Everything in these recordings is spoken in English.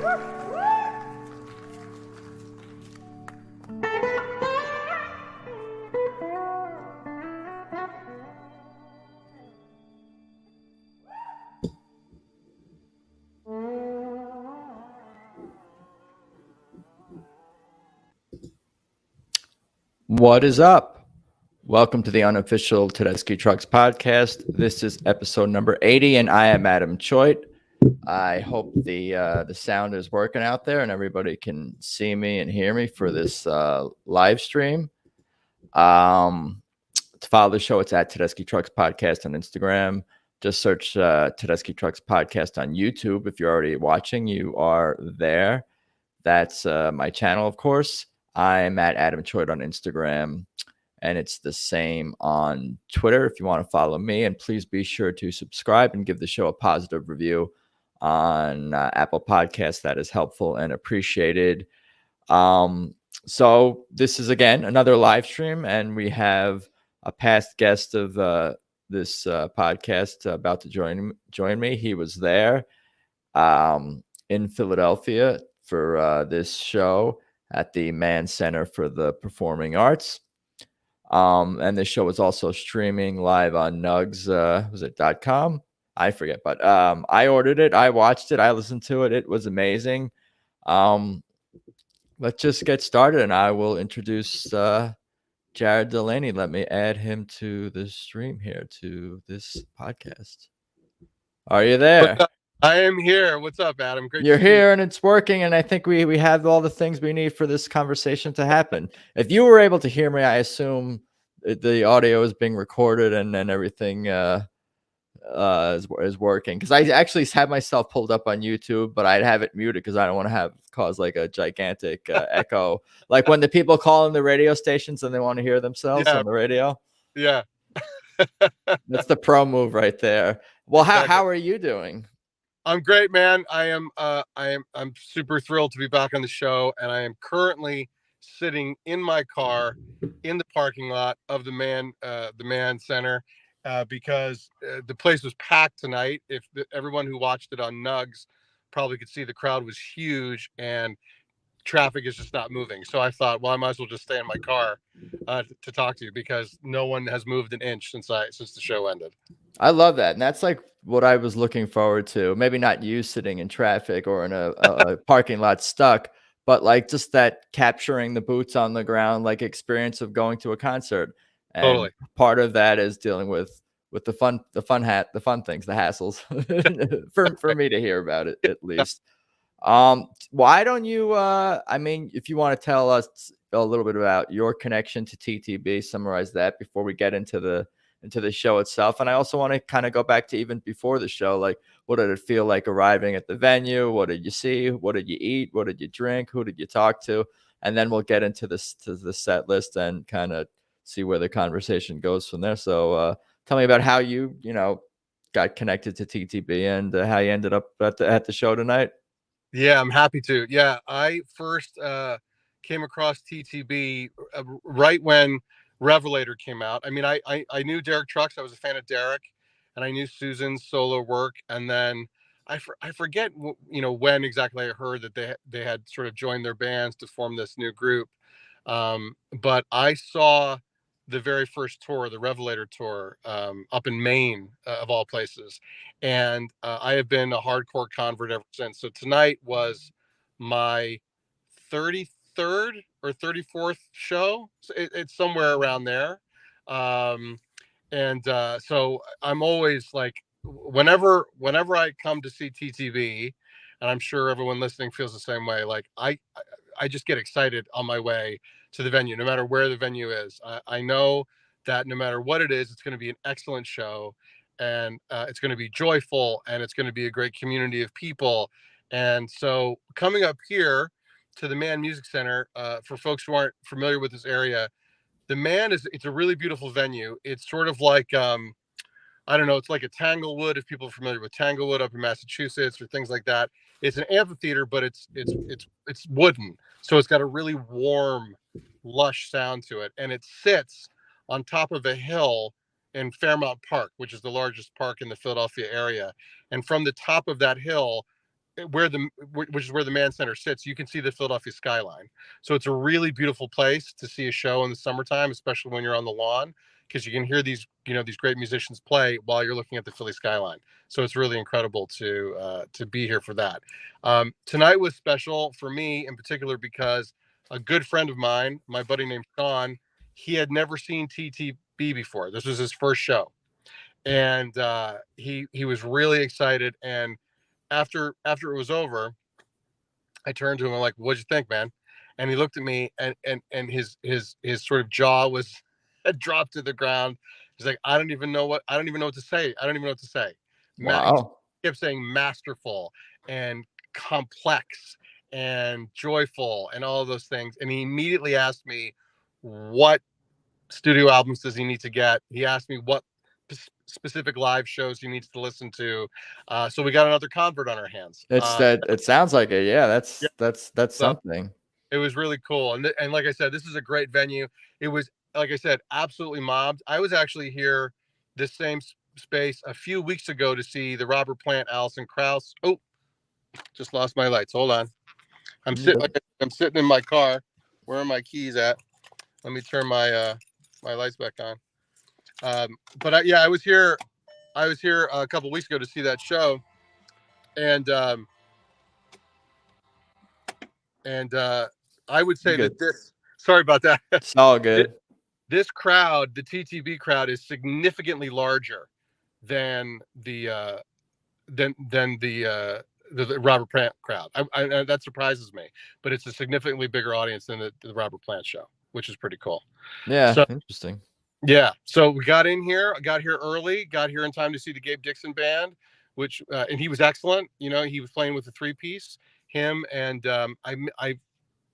What is up? Welcome to the unofficial Tedeschi Trucks podcast. This is episode number 80, and I am Adam Choit. I hope the sound is working out there and everybody can see me and hear me for this live stream. To follow the show, it's at Tedeschi Trucks Podcast on Instagram. Just search Tedeschi Trucks Podcast on YouTube. If you're already watching, you are there. That's my channel, of course. I'm at Adam Choit on Instagram, and it's the same on Twitter if you want to follow me. And please be sure to subscribe and give the show a positive review on Apple Podcasts. That is helpful and appreciated. So this is, again, another live stream, and we have a past guest of this podcast about to join me. He was there in Philadelphia for this show at the Mann Center for the Performing Arts. And this show is also streaming live on Nugs, was it .com? I forget, but I ordered it. I watched it. I listened to it. It was amazing. Let's just get started, and I will introduce Jared Delaney. Let me add him to the stream here, to this podcast. Are you there? I am here. What's up, Adam? Great. You're here, and it's working, and I think we have all the things we need for this conversation to happen. If you were able to hear me, I assume the audio is being recorded and everything is working. Because I actually have myself pulled up on YouTube, but I'd have it muted because I don't want to cause like a gigantic echo, like when the people call in the radio stations and they want to hear themselves on the radio. Yeah, that's the pro move right there. Well, how are you doing? I'm great, man. I'm super thrilled to be back on the show, and I am currently sitting in my car in the parking lot of the Mann Center because the place was packed tonight. Everyone who watched it on Nugs probably could see the crowd was huge, and traffic is just not moving. So I thought, well, I might as well just stay in my car to talk to you, because no one has moved an inch since the show ended. I love that. And that's like what I was looking forward to. Maybe not you sitting in traffic or in a parking lot stuck, but like just that capturing the boots on the ground, like experience of going to a concert. And totally. Part of that is dealing with the fun things, the hassles for me to hear about it, at least. Why don't you, if you want to tell us a little bit about your connection to TTB, summarize that before we get into the show itself. And I also want to kind of go back to even before the show, like, what did it feel like arriving at the venue? What did you see? What did you eat? What did you drink? Who did you talk to? And then we'll get into the set list and kind of see where the conversation goes from there. So tell me about how you got connected to TTB and how you ended up at the show tonight. Yeah, I'm happy to. Yeah, I first came across TTB right when Revelator came out. I mean, I knew Derek Trucks. I was a fan of Derek, and I knew Susan's solo work. And then I forget when exactly I heard that they had sort of joined their bands to form this new group. But I saw the very first tour, the Revelator tour, up in Maine, of all places, and I have been a hardcore convert ever since. So tonight was my 33rd or 34th show. So it's somewhere around there. So I'm always like, whenever I come to see TTB, and I'm sure everyone listening feels the same way, like I just get excited on my way to the venue, no matter where the venue is. I know that no matter what it is, it's going to be an excellent show, and it's going to be joyful, and it's going to be a great community of people. And so coming up here to the Mann Music Center, for folks who aren't familiar with this area, the Mann it's a really beautiful venue. It's sort of like, I don't know, it's like a Tanglewood, if people are familiar with Tanglewood up in Massachusetts or things like that. It's an amphitheater, but it's wooden. So it's got a really warm, lush sound to it. And it sits on top of a hill in Fairmount Park, which is the largest park in the Philadelphia area. And from the top of that hill, which is where the Mann Center sits, you can see the Philadelphia skyline. So it's a really beautiful place to see a show in the summertime, especially when you're on the lawn, because you can hear these great musicians play while you're looking at the Philly skyline. So it's really incredible to be here for that. Tonight was special for me in particular because a good friend of mine, my buddy named Sean, he had never seen TTB before. This was his first show, and he was really excited. And after it was over, I turned to him, I'm like, "What'd you think, man?" And he looked at me, and his sort of jaw was had dropped to the ground. He's like, I don't even know what to say. I don't even know what to say. He Wow. kept saying masterful and complex and joyful and all of those things. And he immediately asked me, what studio albums does he need to get? He asked me what specific live shows he needs to listen to. So we got another convert on our hands. It sounds like it. Yeah, Yeah, that's so something. it was really cool. And like I said, this is a great venue. It was, like I said, absolutely mobbed. I was actually here, this same space, a few weeks ago to see the Robert Plant, Alison Krauss. Oh, just lost my lights. Hold on. I'm sitting in my car. Where are my keys at? Let me turn my my lights back on. But I was here. I was here a couple weeks ago to see that show, and I would say that this. Sorry about that. It's all good. This crowd, the TTB crowd, is significantly larger than the Robert Plant crowd. I that surprises me, but it's a significantly bigger audience than the Robert Plant show, which is pretty cool. Yeah, so, interesting. Yeah, so we got in here. I got here early. Got here in time to see the Gabe Dixon band, which and he was excellent. You know, he was playing with a 3-piece. Him and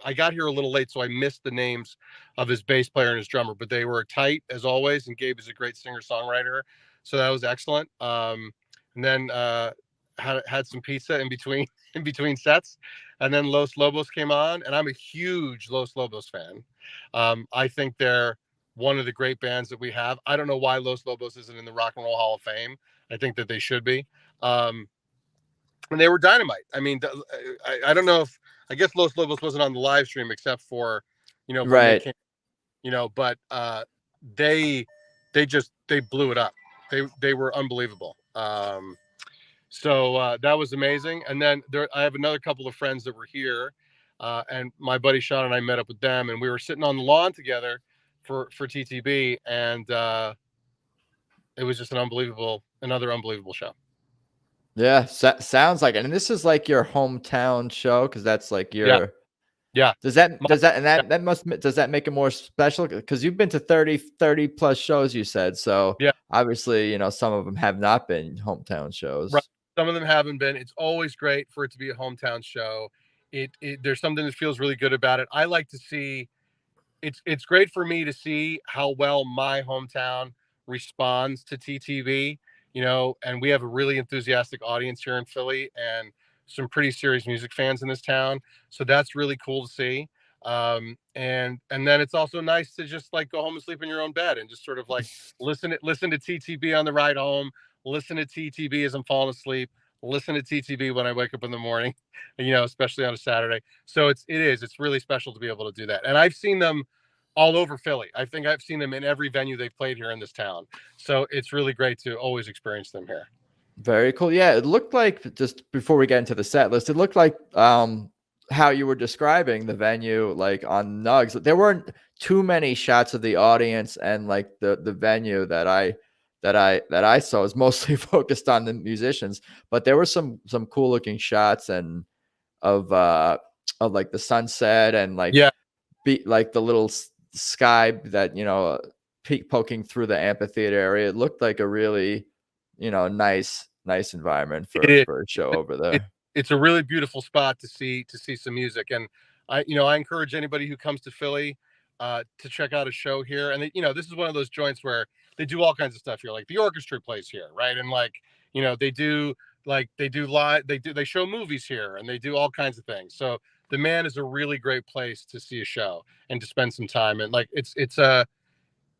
I got here a little late, so I missed the names of his bass player and his drummer, but they were tight as always. And Gabe is a great singer-songwriter, so that was excellent. And then had some pizza in between sets, and then Los Lobos came on, and I'm a huge Los Lobos fan. I think they're one of the great bands that we have. I don't know why Los Lobos isn't in the Rock and Roll Hall of Fame. I think that they should be. And they were dynamite. I mean, I don't know if, I guess Los Lobos wasn't on the live stream except for, when they came, but they blew it up. They were unbelievable. So that was amazing. And then I have another couple of friends that were here, and my buddy Sean and I met up with them, and we were sitting on the lawn together for TTB, and it was just another unbelievable show. Yeah, sounds like it. And this is like your hometown show, because that's like your yeah. Does that make it more special? Because you've been to 30 plus shows, you said. So yeah, obviously, some of them have not been hometown shows. Right. Some of them haven't been. It's always great for it to be a hometown show. There's something that feels really good about it. I like to see. It's great for me to see how well my hometown responds to TTV, and we have a really enthusiastic audience here in Philly and some pretty serious music fans in this town. So that's really cool to see. And then it's also nice to just like go home and sleep in your own bed and just sort of like listen to TTB on the ride home, listen to TTB as I'm falling asleep, listen to TTB when I wake up in the morning, especially on a Saturday. So it's really special to be able to do that. And I've seen them all over Philly. I think I've seen them in every venue they've played here in this town. So it's really great to always experience them here. Very cool. Yeah, it looked like, just before we get into the set list, it looked like how you were describing the venue, like on Nugs. There weren't too many shots of the audience, and like the venue that I saw was mostly focused on the musicians, but there were some cool looking shots and of like the sunset and like like the little sky that peak poking through the amphitheater area. It looked like a really nice environment for a show over there. It's a really beautiful spot to see some music, and I encourage anybody who comes to Philly to check out a show here. And this is one of those joints where they do all kinds of stuff here, like the orchestra plays here, right? And like they show movies here, and they do all kinds of things. So the Mann is a really great place to see a show and to spend some time. And like it's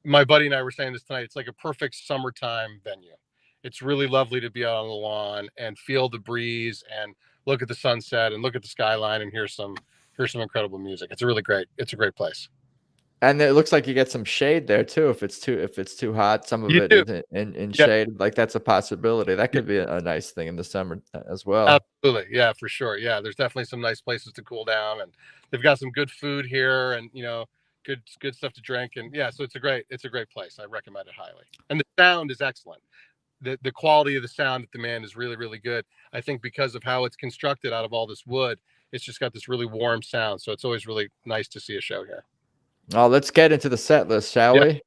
my buddy and I were saying this tonight, it's like a perfect summertime venue. It's really lovely to be out on the lawn and feel the breeze and look at the sunset and look at the skyline and hear some incredible music. It's a great place. And it looks like you get some shade there too. If it's too hot, some of You it do. is in Yeah. shade. Like that's a possibility. That could be a nice thing in the summer as well. Absolutely. Yeah, for sure. Yeah. There's definitely some nice places to cool down, and they've got some good food here, and good stuff to drink. And yeah, so it's a great place. I recommend it highly. And the sound is excellent. The quality of the sound at the Mann is really, really good. I think because of how it's constructed out of all this wood, it's just got this really warm sound. So it's always really nice to see a show here. Oh, let's get into the set list, shall we?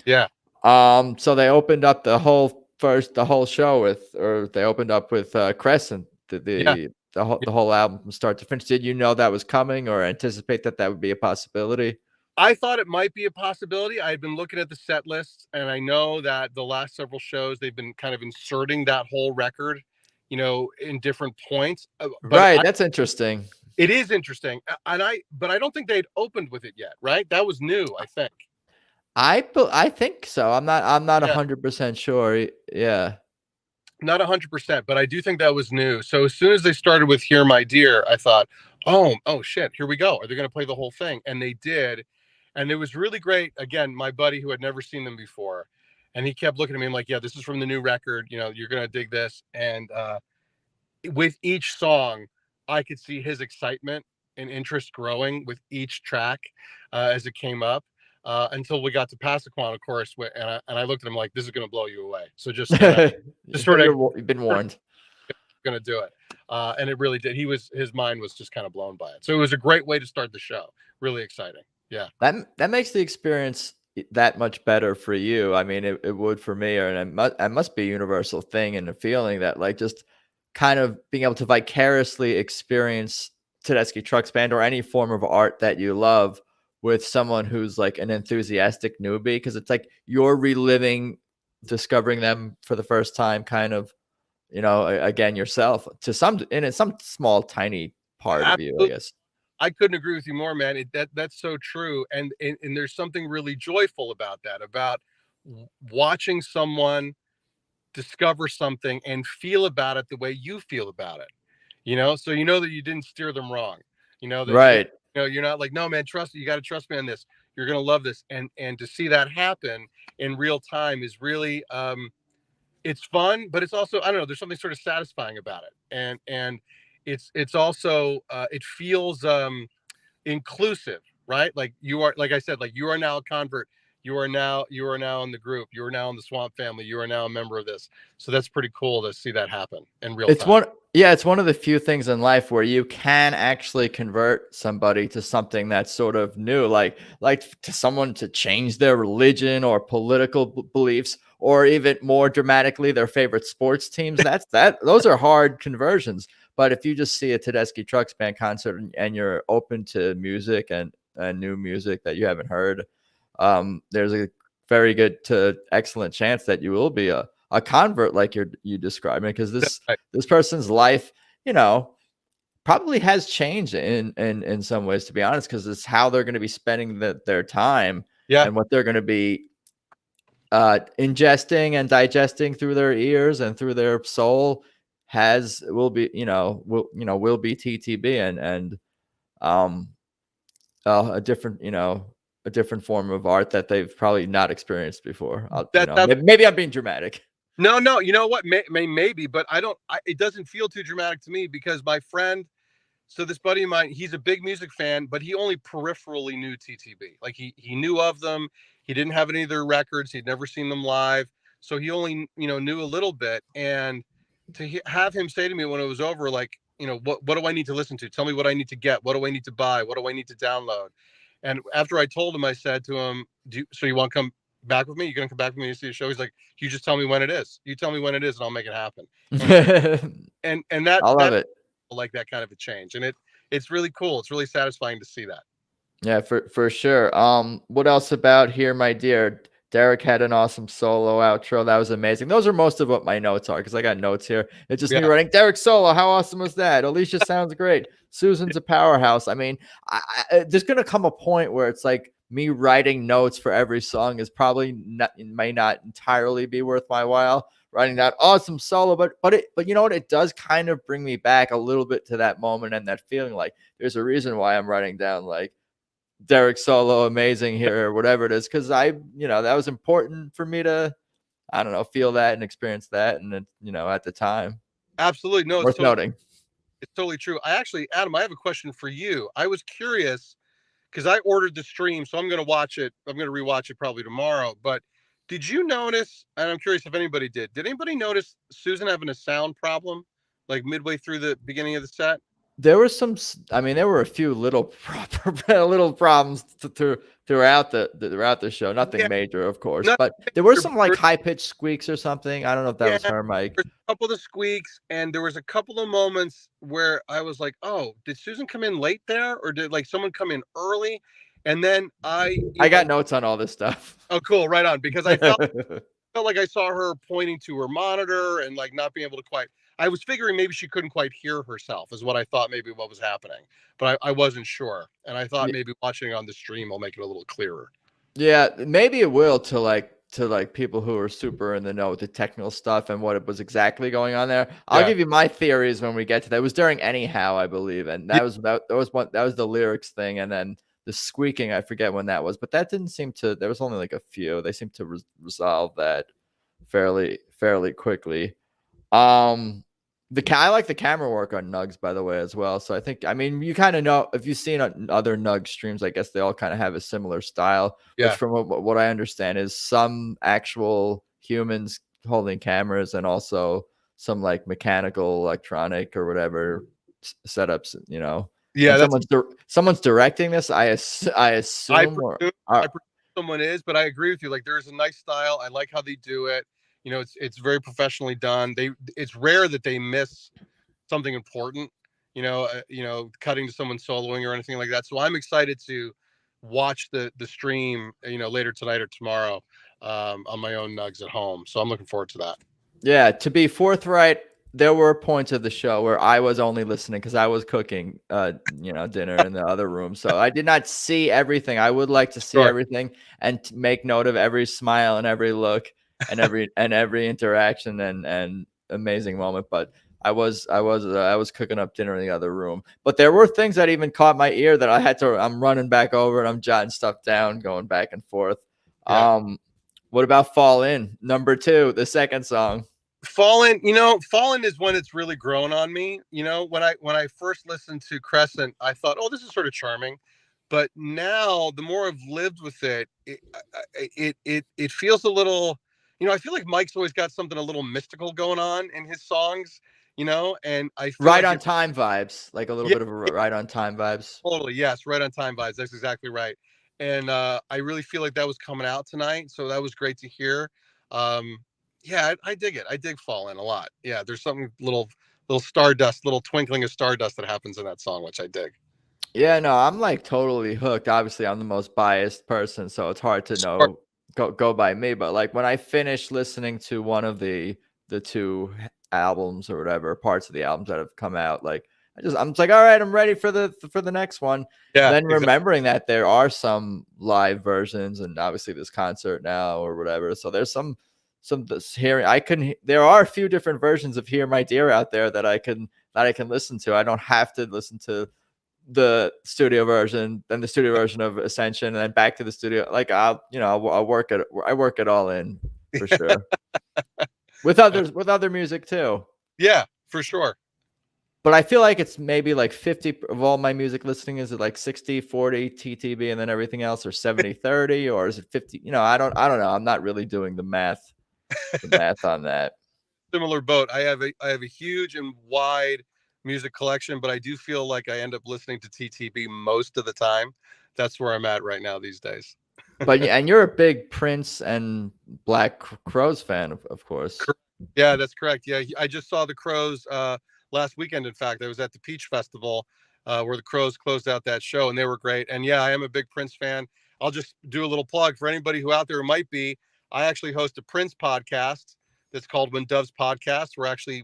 Yeah. So they opened up the whole show with, or they opened up with Crescent, the whole album from start to finish. Did you know that was coming, or anticipate that would be a possibility? I thought it might be a possibility. I had been looking at the set lists, and I know that the last several shows they've been kind of inserting that whole record, in different points. Right, that's interesting. It is interesting, but I don't think they'd opened with it yet, right? That was new, I think. I think so. I'm not 100% sure. Yeah. Not 100%, but I do think that was new. So as soon as they started with "Here, My Dear," I thought, oh shit, here we go. Are they going to play the whole thing? And they did, and it was really great. Again, my buddy who had never seen them before, and he kept looking at me and like, yeah, this is from the new record. You're going to dig this. And with each song, I could see his excitement and interest growing with each track as it came up. Until we got to Passaquan, of course, and I looked at him like, this is going to blow you away. So just sort of, you've been warned. Going to do it, and it really did. His mind was just kind of blown by it. So it was a great way to start the show. Really exciting. Yeah, that makes the experience that much better for you. I mean, it would for me, and it must be a universal thing, and a feeling that like just kind of being able to vicariously experience Tedeschi Trucks Band or any form of art that you love with someone who's like an enthusiastic newbie, because it's like you're reliving discovering them for the first time, kind of, again yourself to some small tiny part Absolutely. Of you, I guess. I couldn't agree with you more, man. That's so true, and there's something really joyful about that, about watching someone discover something and feel about it the way you feel about it. So that you didn't steer them wrong. That right. You're not like, no, man, you got to trust me on this. You're going to love this. And to see that happen in real time is really, it's fun, but it's also, I don't know, there's something sort of satisfying about it. And it's also, it feels inclusive, right? Like like I said, like you are now a convert. You are now in the group. You are now in the Swamp family. You are now a member of this. So that's pretty cool to see that happen in real time. It's one of the few things in life where you can actually convert somebody to something that's sort of new, like to someone to change their religion or political beliefs, or even more dramatically, their favorite sports teams. Those are hard conversions. But if you just see a Tedeschi Trucks Band concert and you're open to music and new music that you haven't heard, there's a very good to excellent chance that you will be a convert, like you describing, because this person's life, probably has changed in some ways, to be honest, because it's how they're going to be spending their time, and what they're going to be ingesting and digesting through their ears and through their soul will be TTB and a different form of art that they've probably not experienced before. Maybe I'm being dramatic. No, you know what? Maybe, but it doesn't feel too dramatic to me, because my friend, so this buddy of mine, he's a big music fan, but he only peripherally knew TTB. Like he knew of them. He didn't have any of their records. He'd never seen them live. So he only, knew a little bit. And to have him say to me when it was over, like, what do I need to listen to? Tell me what I need to get. What do I need to buy? What do I need to download? And after I told him, I said to him, so you want to come back with me? You're going to come back with me to see the show? He's like, you just tell me when it is. You tell me when it is and I'll make it happen. And that, I love it. Like that kind of a change. And it's really cool. It's really satisfying to see that. Yeah, for sure. What else about Here, My Dear? Derek had an awesome solo outro. That was amazing. Those are most of what my notes are, because I got notes here. It's just me writing Derek solo. How awesome was that? Alicia sounds great. Susan's a powerhouse. I mean, there's going to come a point where it's like me writing notes for every song is probably may not entirely be worth my while, writing down awesome solo, but you know what? It does kind of bring me back a little bit to that moment and that feeling. Like there's a reason why I'm writing down like Derek solo amazing here or whatever it is, because that was important for me to, I don't know, feel that and experience that, and at the time, Absolutely. No, worth noting. it's totally true. Adam, I have a question for you. I was curious because I ordered the stream, so I'm going to watch it. I'm going to rewatch it probably tomorrow. But did you notice, and I'm curious if anybody did anybody notice Susan having a sound problem like midway through the beginning of the set? There were there were a few little problems throughout the show. Nothing major, of course, but there were some like high pitched squeaks or something. I don't know if that was her mic. There's a couple of squeaks, and there was a couple of moments where I was like, "Oh, did Susan come in late there, or did like someone come in early?" And then I got notes on all this stuff. Oh, cool, right on, because I felt like I saw her pointing to her monitor and like not being able to quite. I was figuring maybe she couldn't quite hear herself, is what I thought maybe what was happening, but I wasn't sure, and I thought maybe watching it on the stream will make it a little clearer. Yeah, maybe it will to people who are super in the know with the technical stuff and what was exactly going on there. I'll give you my theories when we get to that. It was during Anyhow, I believe, and that was the lyrics thing, and then the squeaking, I forget when that was, but that didn't seem to. There was only like a few. They seemed to resolve that fairly quickly. I like the camera work on Nugs, by the way, as well. So you kind of know, if you've seen other Nugs streams, I guess they all kind of have a similar style. Yeah. Which from what I understand is some actual humans holding cameras and also some like mechanical, electronic or whatever setups, Yeah, someone's directing this. I assume I presume someone is, but I agree with you. Like there's a nice style. I like how they do it. It's very professionally done. It's rare that they miss something important. Cutting to someone soloing or anything like that. So I'm excited to watch the stream. Later tonight or tomorrow on my own Nugs at home. So I'm looking forward to that. Yeah, to be forthright, there were points of the show where I was only listening because I was cooking, dinner in the other room. So I did not see everything. I would like to see everything and make note of every smile and every look and every interaction and amazing moment. But I was cooking up dinner in the other room. But there were things that even caught my ear that I'm running back over and I'm jotting stuff down, going back and forth. Yeah. What about Fall In, number 2, the second song? Fallen is when it's really grown on me. When I first listened to Crescent, I thought, oh, this is sort of charming. But now the more I've lived with it, it feels a little, I feel like Mike's always got something a little mystical going on in his songs, and I feel Right on time vibes, like a little bit of a right on time vibes. Totally. Yes. Right on time vibes. That's exactly right. And I really feel like that was coming out tonight. So that was great to hear. Yeah, I dig it. I dig Fall In a lot. Yeah, there's something little stardust, little twinkling of stardust that happens in that song, which I dig. Yeah, no, I'm like totally hooked. Obviously, I'm the most biased person, so it's hard to go by me. But like when I finished listening to one of the 2 albums or whatever parts of the albums that have come out, like I'm just like, all right, I'm ready for the next one. Yeah. Then remembering that there are some live versions, and obviously this concert now or whatever. So there's some hearing. There are a few different versions of Hear My Dear out there that I can listen to. I don't have to listen to the studio version, then the studio version of Ascension, and then back to the studio. Like I work it all in for sure. with other music too. Yeah, for sure. But I feel like it's maybe like 50 of all my music listening. Is it like 60-40 TTB and then everything else, or 70-30, or is it 50? I don't know. I'm not really doing the math on that. Similar boat. I have a huge and wide music collection, but I do feel like I end up listening to TTB most of the time. That's where I'm at right now these days. And you're a big Prince and Black Crowes fan, of course. Yeah, that's correct. Yeah, I just saw the Crowes last weekend. In fact, I was at the Peach Festival where the Crowes closed out that show, and they were great. And yeah, I am a big Prince fan. I'll just do a little plug for anybody who out there might be. I actually host a Prince podcast that's called When Doves Podcast.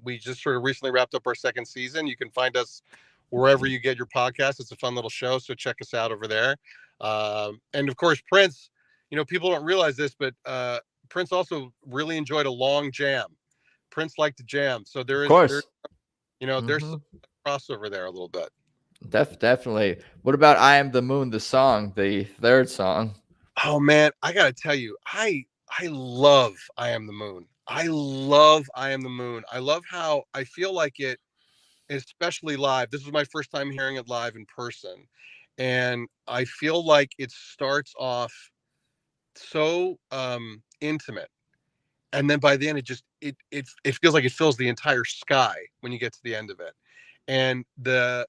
We just sort of recently wrapped up our 2nd season. You can find us wherever you get your podcast. It's a fun little show, so check us out over there. And of course, Prince, people don't realize this, but Prince also really enjoyed a long jam. Prince liked to jam. So Of course. there's some crossover there a little bit. Definitely. What about I Am the Moon, the song, the third song? Oh man, I gotta tell you, I love I Am the Moon. I love I Am the Moon. I love how I feel like it, especially live. This was my first time hearing it live in person. And I feel like it starts off so intimate. And then by the end, it feels like it fills the entire sky when you get to the end of it. And the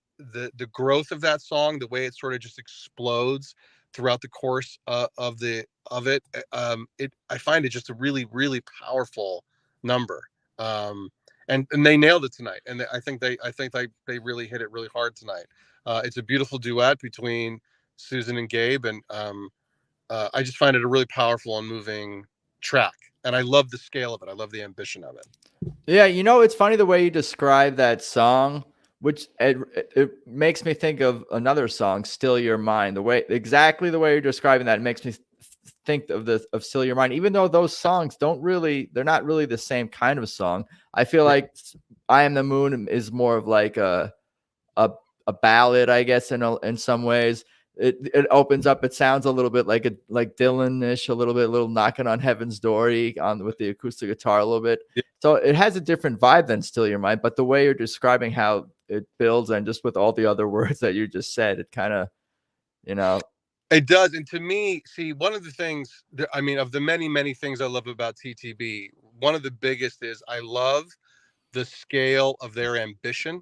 growth of that song, the way it sort of just explodes throughout the course of it, I find it just a really, really powerful number. And they nailed it tonight. And I think they really hit it really hard tonight. It's a beautiful duet between Susan and Gabe, and I just find it a really powerful and moving track. And I love the scale of it. I love the ambition of it. Yeah, it's funny the way you describe that song, which it makes me think of another song, "Still Your Mind." Exactly the way you're describing that, it makes me think of "Still Your Mind." Even though those songs they're not really the same kind of song. I feel like "I Am the Moon" is more of like a ballad, I guess, in some ways. It opens up. It sounds a little bit like Dylan-ish, a little knocking on heaven's door with the acoustic guitar a little bit. Yeah. So it has a different vibe than "Still Your Mind." But the way you're describing how it builds, and just with all the other words that you just said, it kind of, It does. And to me, see, one of the things of the many, many things I love about TTB, one of the biggest is I love the scale of their ambition.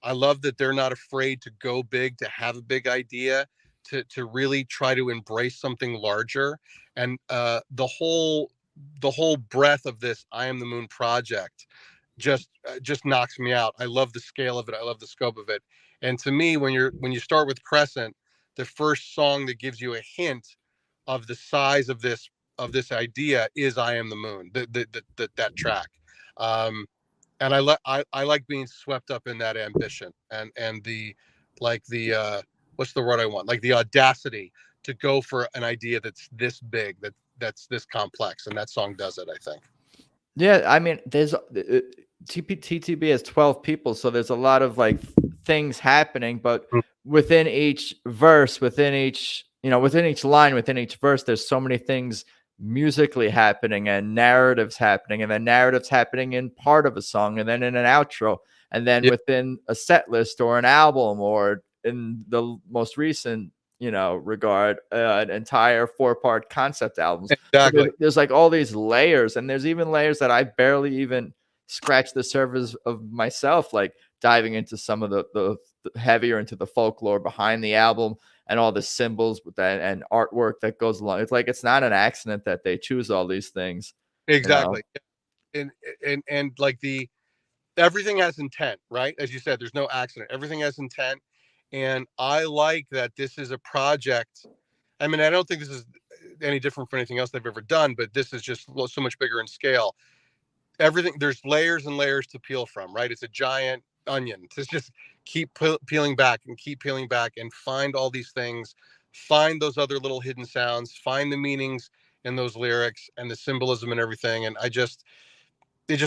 I love that they're not afraid to go big, to have a big idea, to really try to embrace something larger. And the whole breadth of this I Am the Moon project just knocks me out. I love the scale of it. I love the scope of it. And to me, when you start with Crescent, the first song that gives you a hint of the size of this idea is I Am the Moon, that track. And I like being swept up in that ambition and the what's the word I want, like the audacity to go for an idea that's this big, that's this complex, and that song does it, I think. Yeah, I mean, there's TTB has 12 people, so there's a lot of like things happening, but within each verse, within each line, within each verse, there's so many things musically happening and narratives happening, and then narratives happening in part of a song, and then in an outro, and then within a set list or an album, or in the most recent regard, an entire 4-part concept albums. Exactly. So there's like all these layers, and there's even layers that I barely even scratch the surface of myself, like diving into some of the heavier into the folklore behind the album and all the symbols with that and artwork that goes along. It's like it's not an accident that they choose all these things. Exactly. And like everything has intent, right? As you said, there's no accident. Everything has intent. And I like that this is a project. I mean, I don't think this is any different from anything else they've ever done, but this is just so much bigger in scale. Everything, there's layers and layers to peel from, right? It's a giant onion to just keep peeling back and keep peeling back and find all these things, find those other little hidden sounds, find the meanings in those lyrics and the symbolism and everything. And it just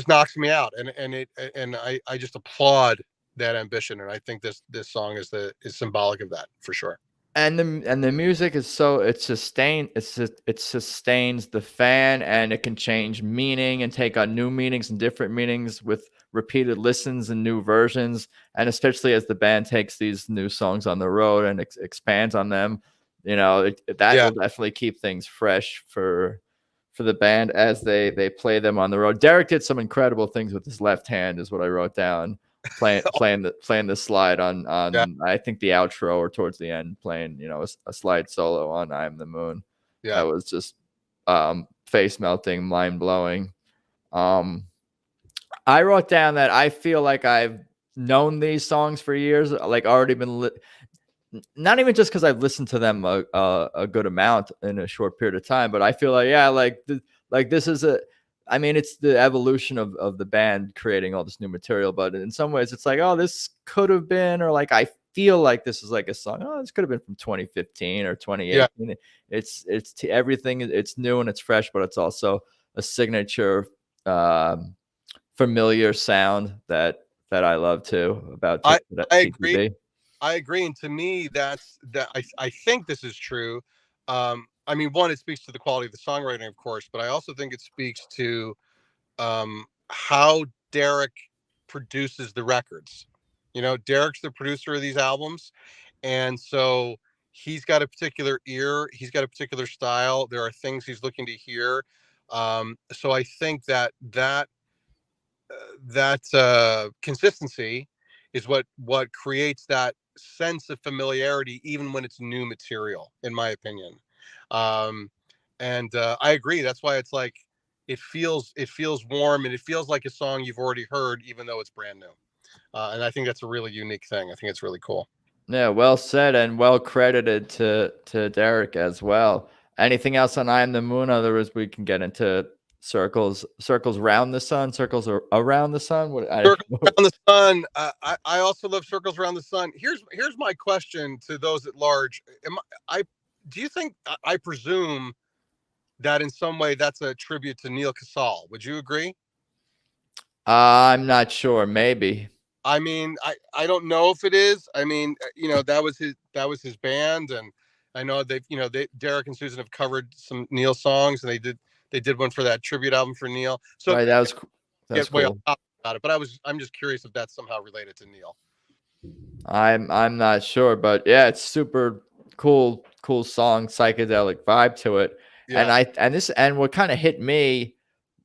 knocks me out. And I just applaud that ambition. And I think this song is symbolic of that for sure. And the music is it sustains the fan, and it can change meaning and take on new meanings and different meanings with repeated listens and new versions. And especially as the band takes these new songs on the road and expands on them, will definitely keep things fresh for the band as they play them on the road. Derek did some incredible things with his left hand, is what I wrote down. Playing the slide on I think the outro or towards the end, playing a slide solo on I Am the Moon. That was just face melting, mind blowing. I wrote down that I feel like I've known these songs for years, like already been not even just because I've listened to them a good amount in a short period of time, but I feel like this is it's the evolution of the band creating all this new material. But in some ways, it's like, oh, this could have been, or like I feel like this is like a song. Oh, this could have been from 2015 or 2018. Yeah. It's everything. It's new and it's fresh, but it's also a signature familiar sound that I love too about I agree. TTB. I agree, and to me, I think this is true. I mean, one, it speaks to the quality of the songwriting, of course, but I also think it speaks to how Derek produces the records. You know, Derek's the producer of these albums, and so he's got a particular ear. He's got a particular style. There are things he's looking to hear. So I think that consistency is what creates that sense of familiarity, even when it's new material, in my opinion. Um, and I agree. That's why it's like it feels warm, and it feels like a song you've already heard, even though it's brand new. And I think that's a really unique thing. I think it's really cool. Yeah, well said and well credited to Derek as well. Anything else on I Am the Moon? Otherwise, we can get into circles round the sun, circles around the sun. Circles around the sun. I also love Circles Around the Sun. Here's my question to those at large. Do you think, I presume that in some way that's a tribute to Neil Casal? Would you agree? I'm not sure. Maybe. I mean, I don't know if it is. I mean, that was his band, and I know Derek and Susan have covered some Neil songs, and they did one for that tribute album for Neil. So right, that's get way cool. off topic about it, but I'm just curious if that's somehow related to Neil. I'm not sure, but yeah, it's super cool song, psychedelic vibe to it. Yeah. And what kind of hit me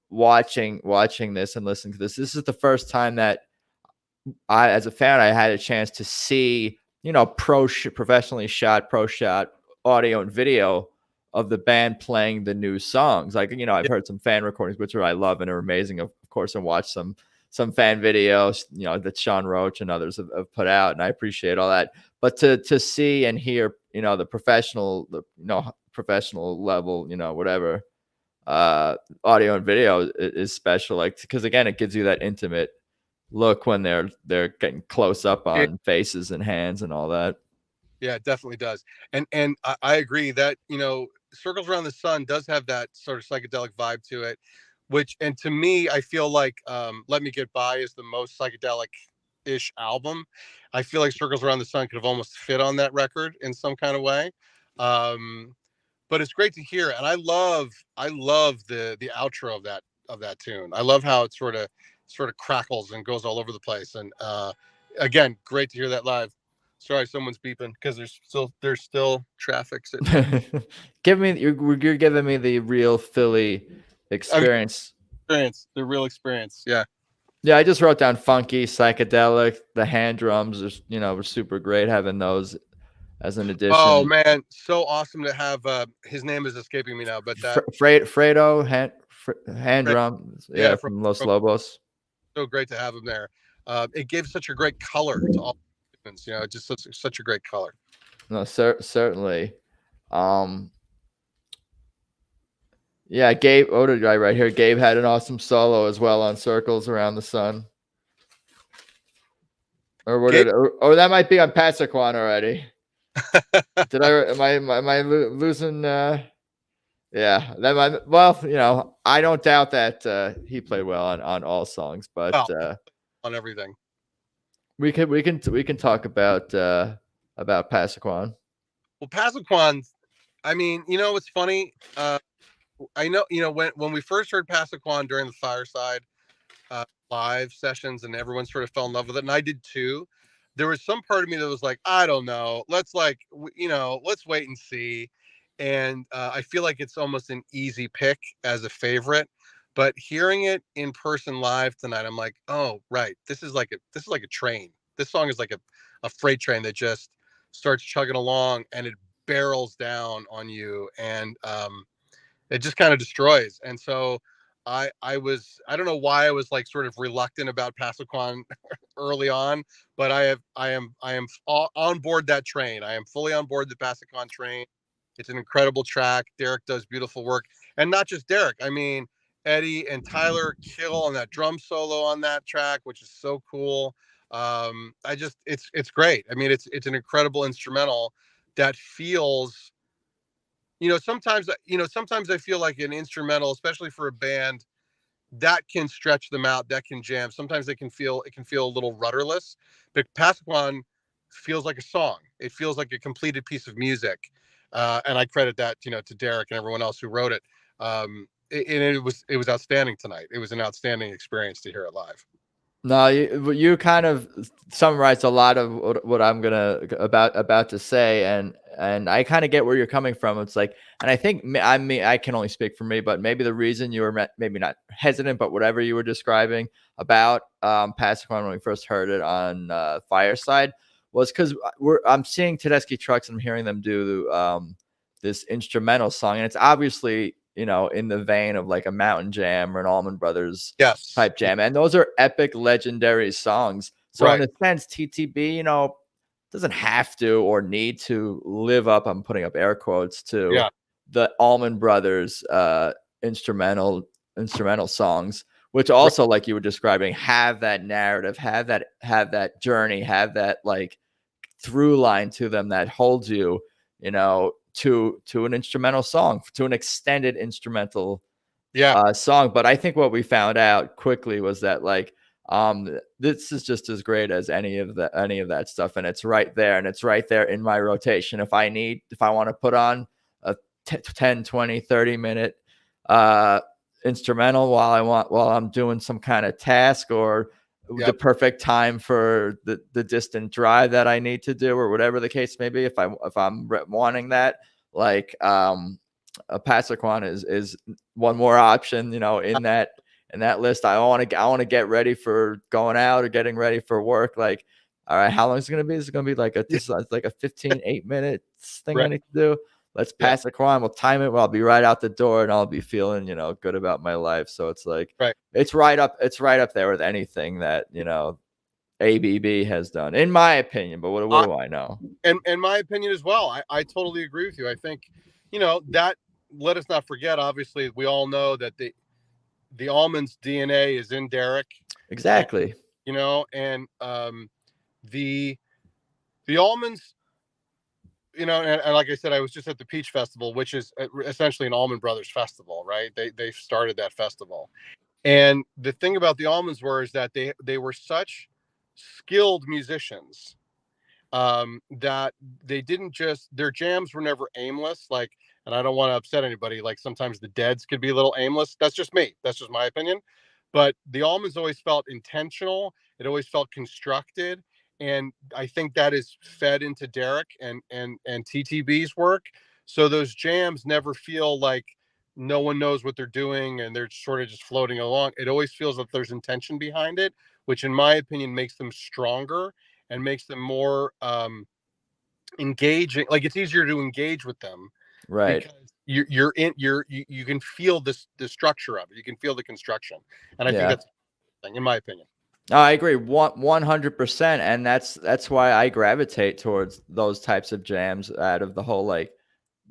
watching this and listening to this is the first time that I, as a fan, I had a chance to see, professionally shot, pro shot audio and video of the band playing the new songs. Like, I've heard some fan recordings, which I love and are amazing, of course, and watched some fan videos, that Sean Roach and others have put out, and I appreciate all that. But to see and hear, the professional level, whatever, audio and video is special. Like, because again, it gives you that intimate look when they're getting close up on faces and hands and all that. Yeah, it definitely does. And I agree that, Circles Around the Sun does have that sort of psychedelic vibe to it, and to me, I feel like Let Me Get By is the most psychedelic-ish album. I feel like Circles Around the Sun could have almost fit on that record in some kind of way. But it's great to hear, and I love the outro of that tune. I love how it sort of crackles and goes all over the place. And again, great to hear that live. Sorry, someone's beeping because there's still traffic. You're giving me the real Philly experience. The real experience. Yeah. Yeah, I just wrote down funky, psychedelic. The hand drums are, were super great having those as an addition. Oh man, so awesome to have. His name is escaping me now, but that Fredo hand drum, yeah, from Los Lobos. So great to have him there. It gives such a great color to all movements. Just such a great color. No, certainly. Yeah, Gabe, Oda guy right here. Gabe had an awesome solo as well on Circles Around the Sun. Or what? That might be on Passaquan already. Am I losing? Yeah, that might. Well, I don't doubt that he played well on all songs, but on everything. We can talk about Passaquan. Well, Passaquan, I mean, it's funny. I know, when we first heard Passaquan during the Fireside live sessions, and everyone sort of fell in love with it, and I did too. There was some part of me that was like, I don't know, let's wait and see. And I feel like it's almost an easy pick as a favorite, but hearing it in person live tonight, I'm like, oh right, this is like a train. This song is like a freight train that just starts chugging along, and it barrels down on you, and it just kind of destroys. And so I don't know why I was like sort of reluctant about Passaquan early on, but I am on board that train. I am fully on board the Passaquan train. It's an incredible track. Derek does beautiful work, and not just Derek. I mean, Eddie and Tyler kill on that drum solo on that track, which is so cool. It's great. I mean, it's an incredible instrumental that feels, sometimes I feel like an instrumental, especially for a band that can stretch them out. That can jam. Sometimes it can feel a little rudderless, but Pasquan feels like a song. It feels like a completed piece of music, and I credit that to Derek and everyone else who wrote it. It was outstanding tonight. It was an outstanding experience to hear it live. No, you kind of summarized a lot of what I'm gonna about to say, and I kind of get where you're coming from. It's like, and I think I can only speak for me, but maybe the reason you were maybe not hesitant, but whatever you were describing about Pasquan when we first heard it on Fireside was because I'm seeing Tedeschi Trucks and I'm hearing them do this instrumental song, and it's obviously in the vein of like a Mountain Jam or an Allman Brothers type jam. And those are epic, legendary songs. So in a sense, TTB, doesn't have to or need to live up, I'm putting up air quotes, to the Allman Brothers instrumental songs, which also, like you were describing, have that narrative, have that journey, have that like through line to them that holds you, to an instrumental song, to an extended instrumental song. But I think what we found out quickly was that like this is just as great as any of that stuff, and it's right there, and it's right there in my rotation. If I want to put on a 10, 20, 30-minute instrumental while I'm doing some kind of task, or the perfect time for the distant drive that I need to do, or whatever the case may be. If I'm wanting that, like a Pasquan is one more option, in that list. I want to get ready for going out or getting ready for work. Like, all right, how long is it going to be? Is it going to be like a 15, 8-minute thing I need to do? Let's Pasquan. We'll time it. I'll be right out the door, and I'll be feeling, good about my life. So it's like, it's right up there with anything that, ABB has done, in my opinion. But what do I know? And in my opinion as well, I totally agree with you. I think, that, let us not forget, obviously, we all know that the Allman's DNA is in Derek. Exactly. And the Allmans, and like I said, I was just at the Peach Festival, which is essentially an Allman Brothers festival, right? They started that festival. And the thing about the Allmans is that they were such skilled musicians that they didn't just, their jams were never aimless. Like, and I don't want to upset anybody, like sometimes the Deads could be a little aimless. That's just me. That's just my opinion. But the Allmans always felt intentional. It always felt constructed. And I think that is fed into Derek and TTB's work. So those jams never feel like no one knows what they're doing and they're sort of just floating along. It always feels like there's intention behind it, which in my opinion makes them stronger and makes them more engaging. Like, it's easier to engage with them, right? Because you can feel the structure of it. You can feel the construction, and I think that's the thing, in my opinion. No, I agree 100%, and that's why I gravitate towards those types of jams out of the whole like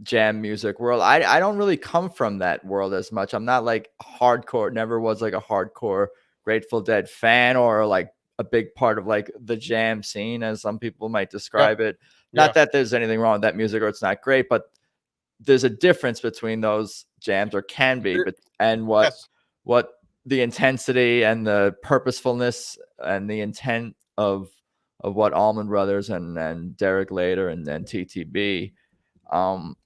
jam music world. I don't really come from that world as much. I'm not like hardcore, never was like a hardcore Grateful Dead fan, or like a big part of like the jam scene, as some people might describe it. Not that there's anything wrong with that music or it's not great, but there's a difference between those jams, or can be, and what the intensity and the purposefulness and the intent of what Allman Brothers and Derek later and TTB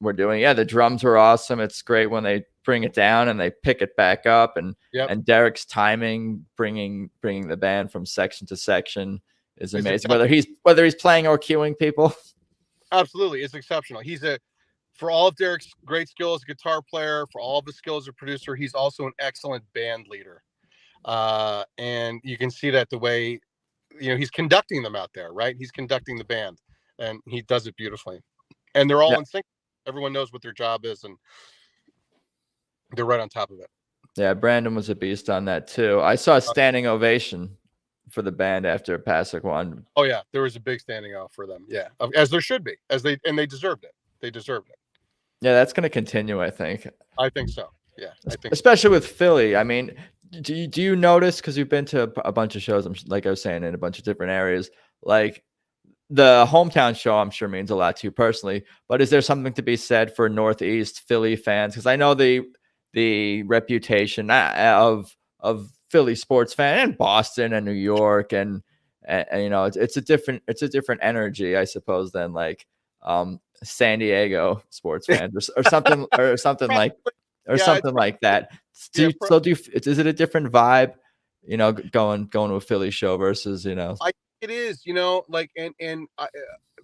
were doing. Yeah, the drums were awesome. It's great when they bring it down and they pick it back up, and Derek's timing, bringing the band from section to section, is amazing. Whether he's playing or cueing people, absolutely, it's exceptional. For all of Derek's great skill as a guitar player, for all of his skills as a producer, he's also an excellent band leader. And you can see that the way, he's conducting them out there, right? He's conducting the band, and he does it beautifully. And they're all in sync. Everyone knows what their job is, and they're right on top of it. Yeah, Brandon was a beast on that too. I saw a standing ovation for the band after Pasquan. Oh yeah, there was a big standing off for them. Yeah, as there should be, they deserved it. They deserved it. Yeah, that's going to continue, I think. I think so. Yeah, I think especially with Philly. I mean, do you notice, because you've been to a bunch of shows, like I was saying, in a bunch of different areas, like the hometown show, I'm sure means a lot to you personally, but is there something to be said for Northeast Philly fans? Because I know the reputation of Philly sports fan, and Boston and New York, and you know, it's a different energy, I suppose, than like San Diego sports fans or something like Yeah, that. yeah. Is it a different vibe, you know, going to a Philly show versus, you know? It is, you know, like, and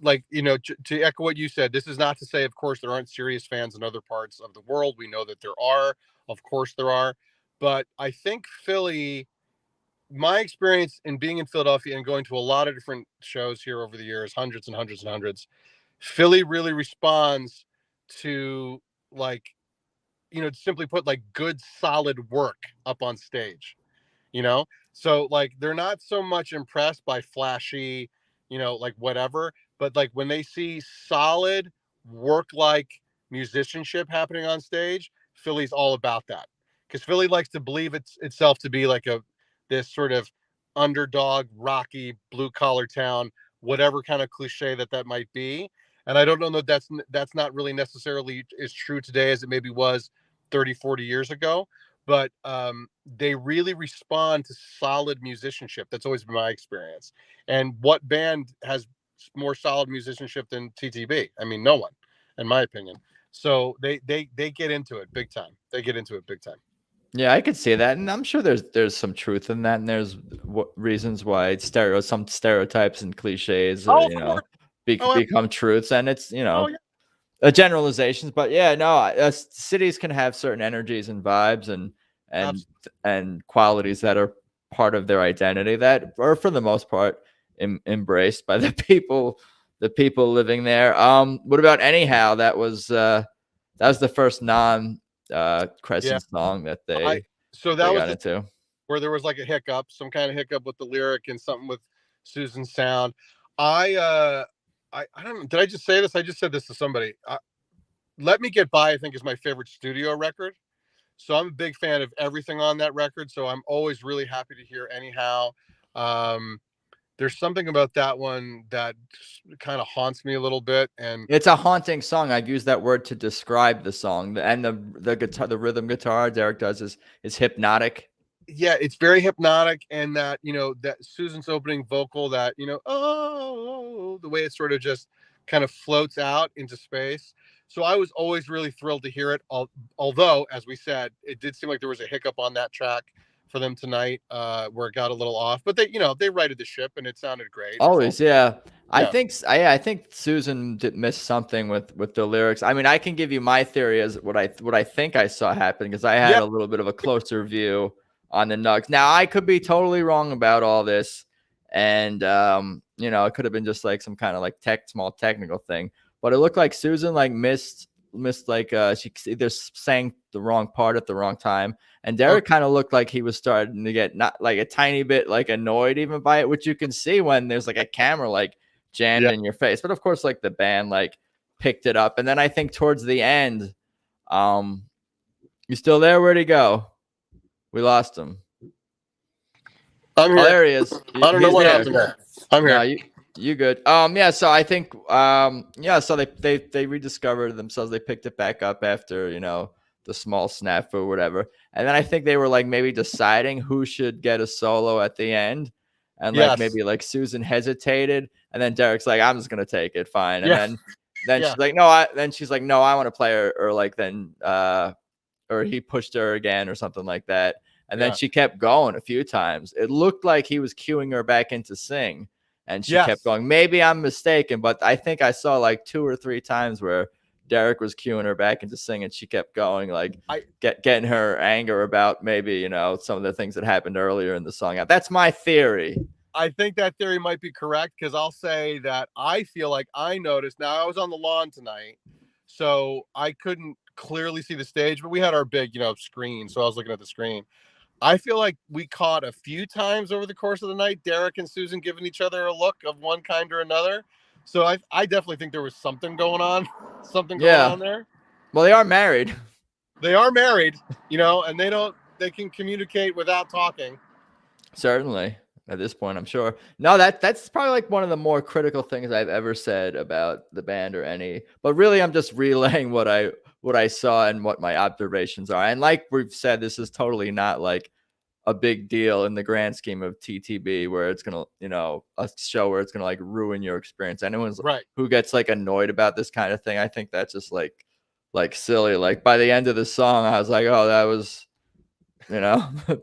like, you know, to echo what you said, this is not to say, of course, there aren't serious fans in other parts of the world. We know that there are, of course, there are, but I think Philly, my experience in being in Philadelphia and going to a lot of different shows here over the years, hundreds and hundreds and hundreds, Philly really responds to, like, you know, simply put, like, good, solid work up on stage, you know? So, like, they're not so much impressed by flashy, you know, like, whatever, but like when they see solid work, like, musicianship happening on stage, Philly's all about that, because Philly likes to believe itself to be like this sort of underdog, rocky, blue collar town, whatever kind of cliche that might be. And I don't know that that's not really necessarily as true today as it maybe was 30, 40 years ago, but they really respond to solid musicianship. That's always been my experience. And what band has more solid musicianship than TTB? I mean, no one, in my opinion. So they get into it big time. They get into it big time. Yeah, I could see that, and I'm sure there's some truth in that, and there's reasons why some stereotypes and cliches, Oh, you of know, course. Oh, become truths, and it's, you know, oh yeah. Generalizations. But yeah, no, cities can have certain energies and vibes and Absolutely. and qualities that are part of their identity that are, for the most part, embraced by the people living there. What about Anyhow? That was the first non Yeah. Crescent song that I so they that was got the into. where there was like a hiccup, some kind of hiccup with the lyric and something with Susan's sound. I don't know. Did I just say this? I just said this to somebody. Let Me Get By, I think, is my favorite studio record. So I'm a big fan of everything on that record. So I'm always really happy to hear Anyhow. Um, there's something about that one that kind of haunts me a little bit. And It's a haunting song. I'd use that word to describe the song. And the guitar, the rhythm guitar Derek does is hypnotic. yeah, it's very hypnotic. And that, you know, that Susan's opening vocal, that, you know, oh, the way it sort of just kind of floats out into space. So I was always really thrilled to hear it. Although, as we said, it did seem like there was a hiccup on that track for them tonight, where it got a little off. But they, you know, they righted the ship and it sounded great. It's all, Always, yeah. yeah, I think Susan did miss something with the lyrics. I mean, I can give you my theory as what I think I saw happen, because I had yeah, a little bit of a closer view on the Nugs. Now, I could be totally wrong about all this, and you know, it could have been just like some kind of like small technical thing. But it looked like Susan like missed like she either sang the wrong part at the wrong time, and Derek kind of looked like he was starting to get not like a tiny bit like annoyed even by it, which you can see when there's like a camera like jammed yeah. in your face. But of course, like the band like picked it up, and then I think towards the end, you still there? Where'd he go? We lost him. I'm here. Oh, there he is. I don't know He's what there. happened there. I'm No, here. you good. Yeah, so I think yeah, so they rediscovered themselves. They picked it back up after, you know, the small snafu or whatever. And then I think they were like maybe deciding who should get a solo at the end. And like Yes. maybe like Susan hesitated, and then Derek's like, I'm just gonna take it, fine. And Yeah. then Yeah. she's like, no, I want to play her, or like then or he pushed her again or something like that. And then Yeah. she kept going a few times. It looked like he was cueing her back into sing, and she kept Yes. going. Maybe I'm mistaken, but I think I saw like 2 or 3 times where Derek was cueing her back into sing, and she kept going, like getting her anger about maybe, you know, some of the things that happened earlier in the song. That's my theory. I think that theory might be correct, because I'll say that I feel like I noticed. Now, I was on the lawn tonight, so I couldn't clearly see the stage, but we had our big, you know, screen, so I was looking at the screen. I feel like we caught a few times over the course of the night Derek and Susan giving each other a look of one kind or another. So I definitely think there was something going on, Yeah. there. Well, they are married. They are married, you know, and they can communicate without talking. Certainly. At this point, I'm sure. No, that's probably like one of the more critical things I've ever said about the band or any. But really, I'm just relaying what I saw and what my observations are. And like we've said, this is totally not like a big deal in the grand scheme of TTB, where it's gonna, a show where it's gonna like ruin your experience. Anyone's Right. who gets like annoyed about this kind of thing, I think that's just like silly. Like by the end of the song, I was like, oh, that was,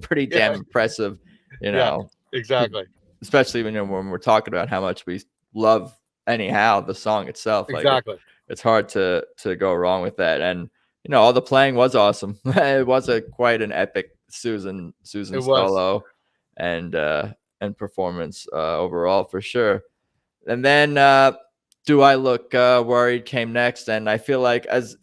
pretty damn impressive, Yeah, exactly. especially when we're talking about how much we love anyhow the song itself. Exactly. Like it's hard to go wrong with that. And all the playing was awesome. It was quite an epic Susan solo and performance overall for sure. And then Do I Look Worried came next, and I feel like as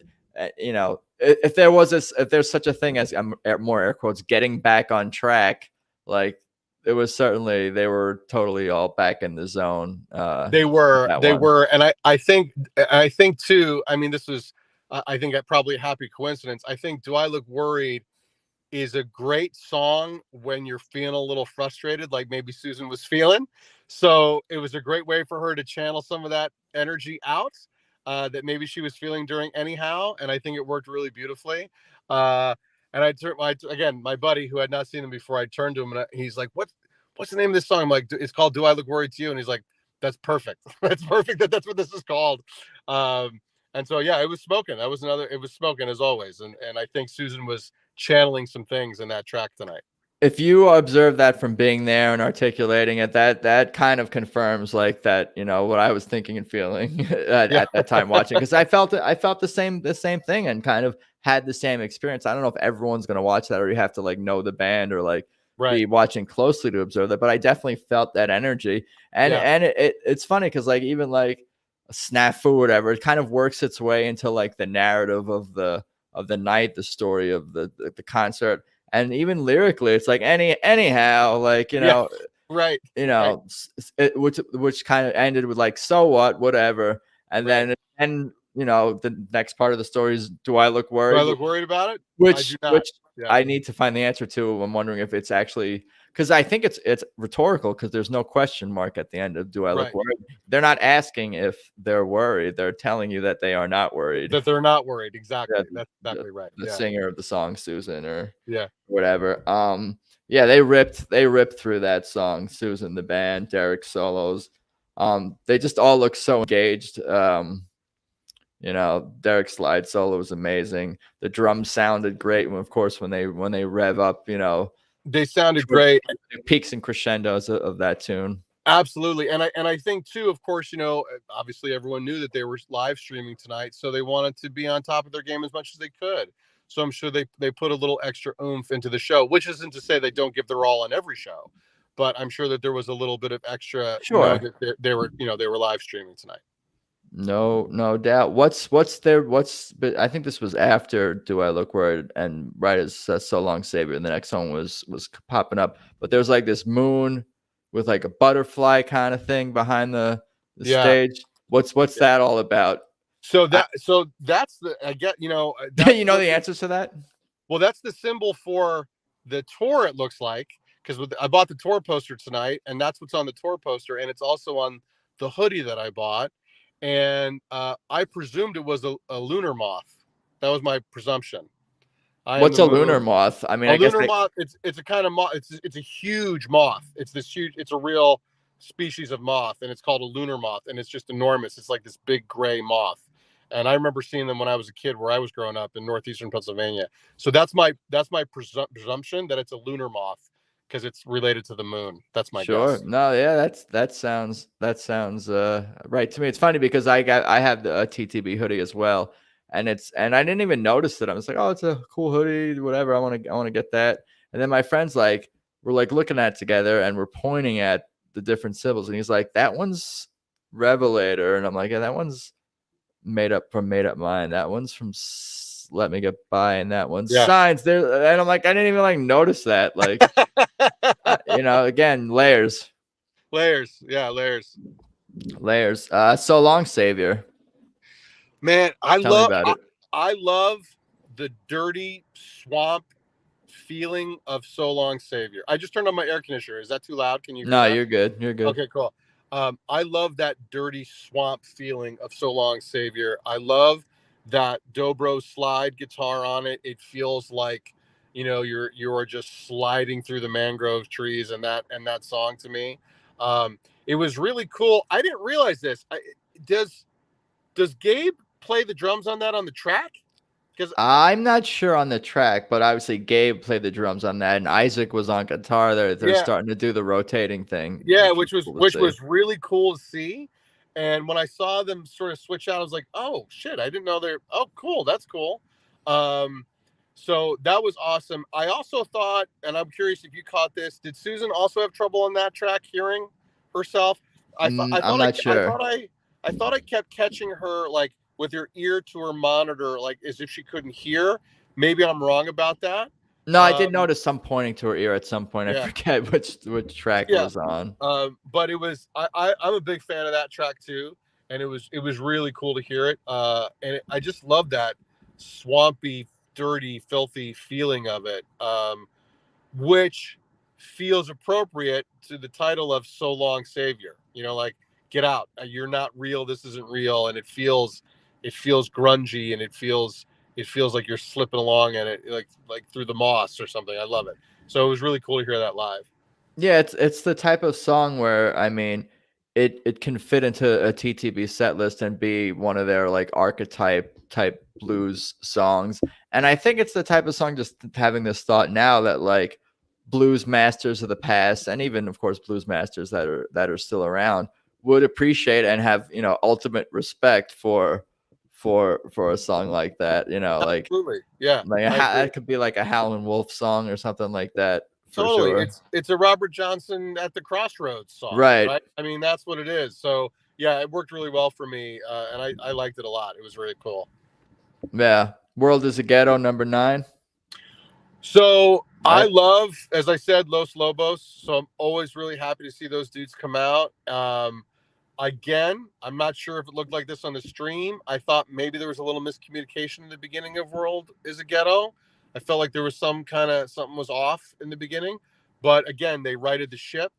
if there's such a thing as more air quotes getting back on track, like it was certainly, they were totally all back in the zone. They were, and I think too. I mean, this was I think probably a happy coincidence. I think Do I Look Worried is a great song when you're feeling a little frustrated, like maybe Susan was feeling. So it was a great way for her to channel some of that energy out that maybe she was feeling during anyhow. And I think it worked really beautifully. And again, my buddy who had not seen them before, I turned to him and he's like, what's the name of this song? I'm like, it's called Do I Look Worried to You? And he's like, that's perfect. That's perfect. That's what this is called. And so, yeah, it was spoken. It was spoken as always. And I think Susan was channeling some things in that track tonight. If you observe that from being there and articulating it, that kind of confirms like that, what I was thinking and feeling at that time watching, because I felt the same thing and kind of had the same experience. I don't know if everyone's going to watch that, or you have to like know the band or like be watching closely to observe that, but I definitely felt that energy. And it's funny because like even like a snafu or whatever, it kind of works its way into like the narrative of the night, the story of the concert. And even lyrically, it's like anyhow, like, right. Which kind of ended with like, so what, whatever. And then, the next part of the story is, do I look worried? Do I look worried about it? Which I need to find the answer to. I'm wondering if it's actually, because I think it's rhetorical, because there's no question mark at the end of Do I Look Worried? They're not asking if they're worried. They're telling you that they are not worried. That they're not worried. Exactly. That's exactly right. The singer of the song, Susan, or whatever. They ripped through that song. Susan, the band, Derek solos. They just all look so engaged. Derek's slide solo was amazing. The drums sounded great. Of course, when they rev up, they sounded great. Peaks and crescendos of that tune. Absolutely. And I think too, of course, obviously everyone knew that they were live streaming tonight, so they wanted to be on top of their game as much as they could. So I'm sure they put a little extra oomph into the show, which isn't to say they don't give their all on every show, but I'm sure that there was a little bit of extra. Sure. That they were live streaming tonight. No doubt. But I think this was after Do I Look Worried, and right as So Long Savior, the next song was popping up. But there was like this moon with like a butterfly kind of thing behind the stage. What's that all about? So that's the, I get, the answers to that? Well, that's the symbol for the tour, it looks like, because I bought the tour poster tonight, and that's what's on the tour poster, and it's also on the hoodie that I bought. And I presumed it was a lunar moth. That was my presumption. What's a lunar moth? I mean, I guess lunar moth. It's a kind of moth. It's a huge moth. It's a real species of moth, and it's called a lunar moth, and it's just enormous. It's like this big gray moth. And I remember seeing them when I was a kid, where I was growing up in northeastern Pennsylvania. So that's my presumption that it's a lunar moth, because it's related to the moon. That's my guess. No, yeah, that sounds right to me. It's funny because I have a TTB hoodie as well, and I didn't even notice it. I was like, oh, it's a cool hoodie, whatever. I want to get that. And then my friends we're like looking at it together, and we're pointing at the different symbols, and he's like, that one's Revelator, and I'm like, yeah, that one's made up mind. That one's from Let Me Get By, and that one's Signs there. And I'm like, I didn't even notice that. Like, again, layers. Yeah, layers. So Long Savior. Man, I love the dirty swamp feeling of So Long Savior. I just turned on my air conditioner. Is that too loud? Can you hear that? You're good. Okay, cool. I love that dirty swamp feeling of So Long Savior. I love that dobro slide guitar on it. It feels like you are just sliding through the mangrove trees, and that song to me, it was really cool. I didn't realize this. Does Gabe play the drums on that on the track? Because I'm not sure on the track, but obviously Gabe played the drums on that, and Isaac was on guitar. They're yeah, starting to do the rotating thing, yeah, which was which was cool to see. really cool to see. And when I saw them sort of switch out, I was like, oh shit, I didn't know they're oh cool, that's cool. Um, so that was awesome. I also thought, and I'm curious if you caught this, did Susan also have trouble on that track hearing herself? I'm not sure. I thought I kept catching her like with her ear to her monitor, like as if she couldn't hear. Maybe I'm wrong about that. No, I did notice some pointing to her ear at some point. I Yeah. forget which track it was on. But it was I'm a big fan of that track too, and it was really cool to hear it. I just love that swampy, dirty, filthy feeling of it, which feels appropriate to the title of "So Long, Savior." Like get out, you're not real. This isn't real, and it feels grungy, and it feels like you're slipping along in it, like through the moss or something. I love it. So it was really cool to hear that live. Yeah, it's the type of song where I mean, it can fit into a TTB set list and be one of their like archetype type blues songs. And I think it's the type of song, just having this thought now, that like blues masters of the past, and even of course blues masters that are still around, would appreciate and have, ultimate respect for a song like that. Like Absolutely, yeah. that could be like a Howlin' Wolf song or something like that. For Totally, sure. it's a Robert Johnson at the Crossroads song, Right. right? I mean, that's what it is. So yeah, it worked really well for me, and I liked it a lot. It was really cool. Yeah. World is a Ghetto, number 9. So I Right. love, as I said, Los Lobos. So I'm always really happy to see those dudes come out. Again, I'm not sure if it looked like this on the stream. I thought maybe there was a little miscommunication in the beginning of World is a Ghetto. I felt like there was something was off in the beginning, but again, they righted the ship,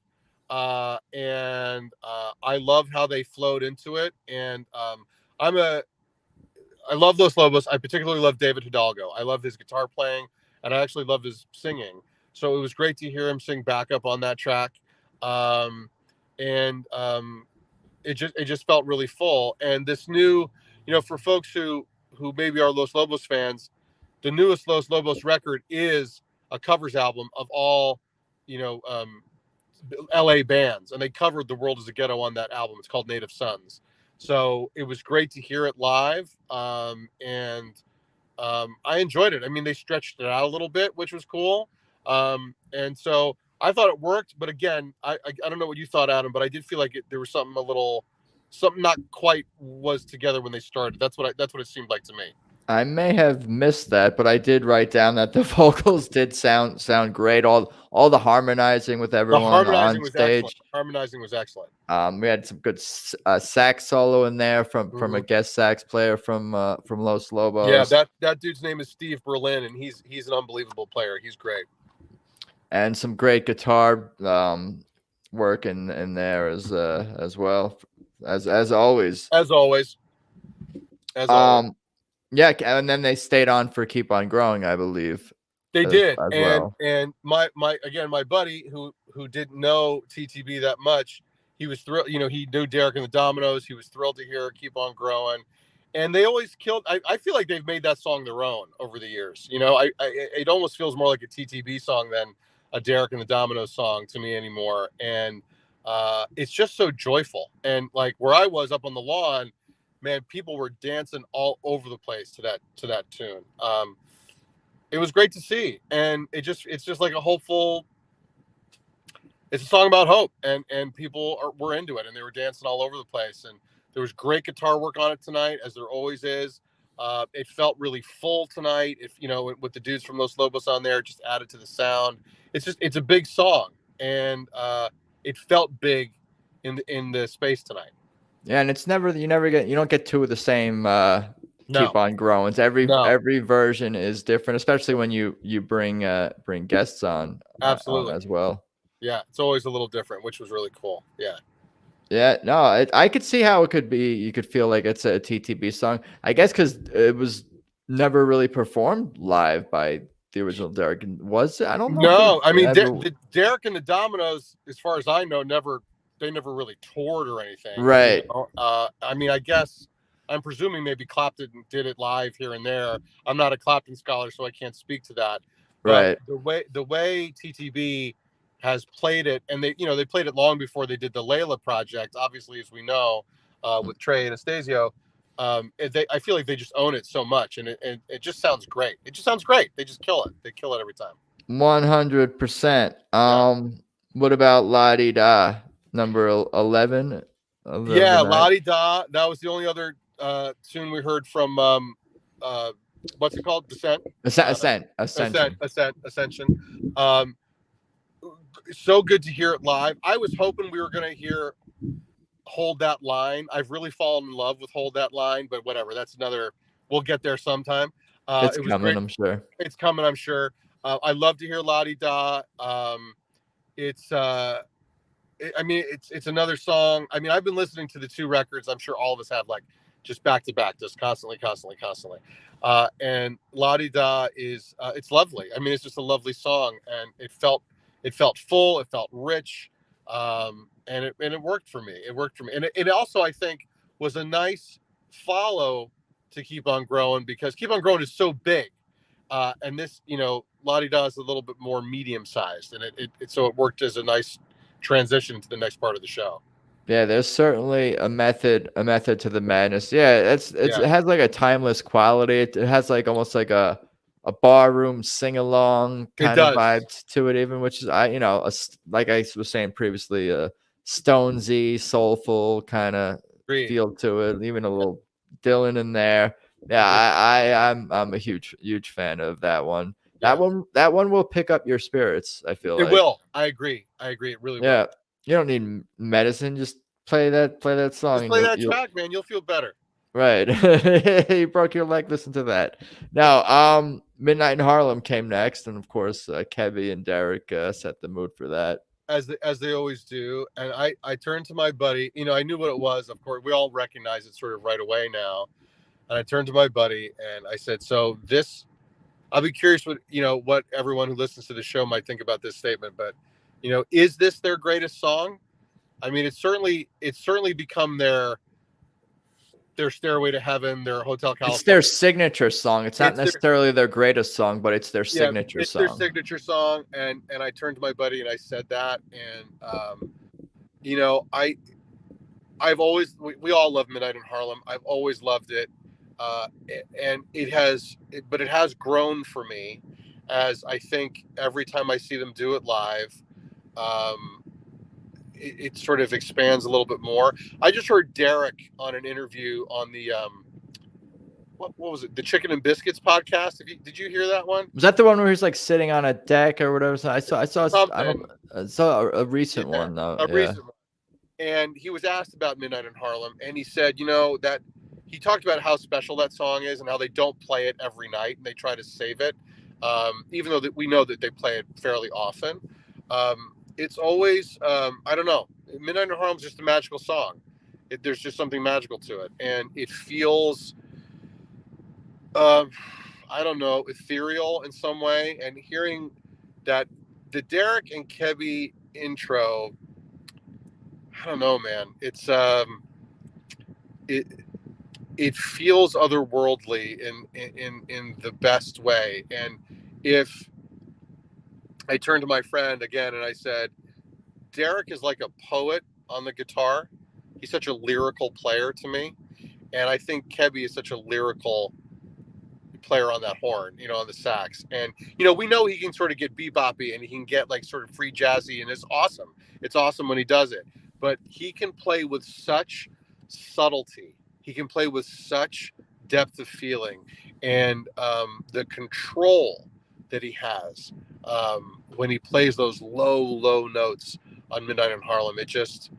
and I love how they flowed into it. And I love Los Lobos. I particularly love David Hidalgo. I love his guitar playing, and I actually love his singing. So it was great to hear him sing backup on that track. And it just felt really full. And this new, for folks who maybe are Los Lobos fans, the newest Los Lobos record is a covers album of all, LA bands, and they covered The World is a Ghetto on that album. It's called Native Sons. So it was great to hear it live. And I enjoyed it. I mean, they stretched it out a little bit, which was cool. And so I thought it worked, but again, I don't know what you thought, Adam, but I did feel like there was something not quite was together when they started. That's what it seemed like to me. I may have missed that, but I did write down that the vocals did sound great. All the harmonizing with everyone on stage. Harmonizing was excellent. We had some good sax solo in there from a guest sax player from Los Lobos. Yeah, that dude's name is Steve Berlin, and he's an unbelievable player. He's great. And some great guitar work in there as well as always. As always. Yeah, and then they stayed on for Keep On Growing, I believe. They did. And my buddy who didn't know TTB that much, he was thrilled. He knew Derek and the Dominoes. He was thrilled to hear Keep On Growing. And they always killed. I feel like they've made that song their own over the years. It almost feels more like a TTB song than a Derek and the Dominoes song to me anymore. And it's just so joyful. And like where I was up on the lawn, man, people were dancing all over the place to that tune. It was great to see, and it's just like a hopeful. It's a song about hope, and people were into it, and they were dancing all over the place, and there was great guitar work on it tonight, as there always is. It felt really full tonight. With the dudes from Los Lobos on there, it just added to the sound. It's a big song, and it felt big in the space tonight. Yeah, and you don't get two of the same Keep On Growing. Every version is different, especially when you bring guests on. Absolutely. As well. Yeah, it's always a little different, which was really cool. Yeah. Yeah, no, I could see how it could be. You could feel like it's a TTB song, I guess, because it was never really performed live by the original Derek. Was it? I don't know. No, I mean ever... the Derek and the Dominoes, as far as I know, never really toured or anything. Right. You know? I mean, I guess I'm presuming maybe Clapton did it live here and there. I'm not a Clapton scholar, so I can't speak to that. But Right. the way TTB has played it, and they played it long before they did the Layla project. Obviously, as we know, with Trey Anastasio, I feel like they just own it so much, and it just sounds great. It just sounds great. They just kill it. They kill it every time. 100%. What about La Di Da, number 11? Yeah, La Di Da. That was the only other tune we heard from what's it called? Descent. Ascension. So good to hear it live. I was hoping we were gonna hear Hold That Line. I've really fallen in love with Hold That Line, but whatever. That's another. We'll get there sometime. It's coming, great. I'm sure. It's coming, I'm sure. I love to hear La Di Da. It's another song. I mean, I've been listening to the two records. I'm sure all of us have, like, just back to back, just constantly. And La Di Da is it's lovely. I mean, it's just a lovely song, and it felt full, it felt rich, and it worked for me. And it also, I think, was a nice follow to Keep On Growing, because Keep On Growing is so big, and this, La Di Da is a little bit more medium sized, and so it worked as a nice transition to the next part of the show. Yeah, there's certainly a method to the madness. Yeah, it has like a timeless quality. It has like almost like a barroom sing along kind of vibe to it, even, which is like I was saying previously, a Stonesy, soulful kind of feel to it. Even a little Dylan in there. Yeah, I'm a huge fan of that one. Yeah. That one will pick up your spirits, I feel like. It will. I agree. It really will. Yeah. You don't need medicine. Just play that song. Just play that track, man. You'll feel better. Right. You broke your leg. Listen to that. Now, Midnight in Harlem came next, and of course, Kevy and Derek set the mood for that, as they always do. And I turned to my buddy. I knew what it was. Of course, we all recognize it sort of right away now. And I turned to my buddy and I said, "So this." I'll be curious what everyone who listens to the show might think about this statement, but is this their greatest song? I mean, it's certainly become their Stairway to Heaven, their Hotel California. It's their signature song. It's not necessarily their greatest song, but it's their signature song. It's their signature song. And I turned to my buddy and I said that, and I've always, we all love Midnight in Harlem. I've always loved it. And it has grown for me, as I think every time I see them do it live, it sort of expands a little bit more. I just heard Derek on an interview on the what was it, the Chicken and Biscuits podcast? Did you hear that one? Was that the one where he's like sitting on a deck or whatever? I saw a recent one though. Recent one. And he was asked about Midnight in Harlem, and he said, that. He talked about how special that song is and how they don't play it every night and they try to save it, even though that we know that they play it fairly often. It's always, I don't know, Midnight in Harlem is just a magical song. There's just something magical to it, and it feels, I don't know, ethereal in some way. And hearing that the Derek and Kevy intro, I don't know, man. It's it feels otherworldly in the best way. And if I turned to my friend again and I said, Derek is like a poet on the guitar. He's such a lyrical player to me. And I think Kevy is such a lyrical player on that horn, on the sax. And, we know he can sort of get beboppy and he can get like sort of free jazzy, and it's awesome. It's awesome when he does it. But he can play with such subtlety. He can play with such depth of feeling, and the control that he has when he plays those low notes on Midnight in Harlem. It's just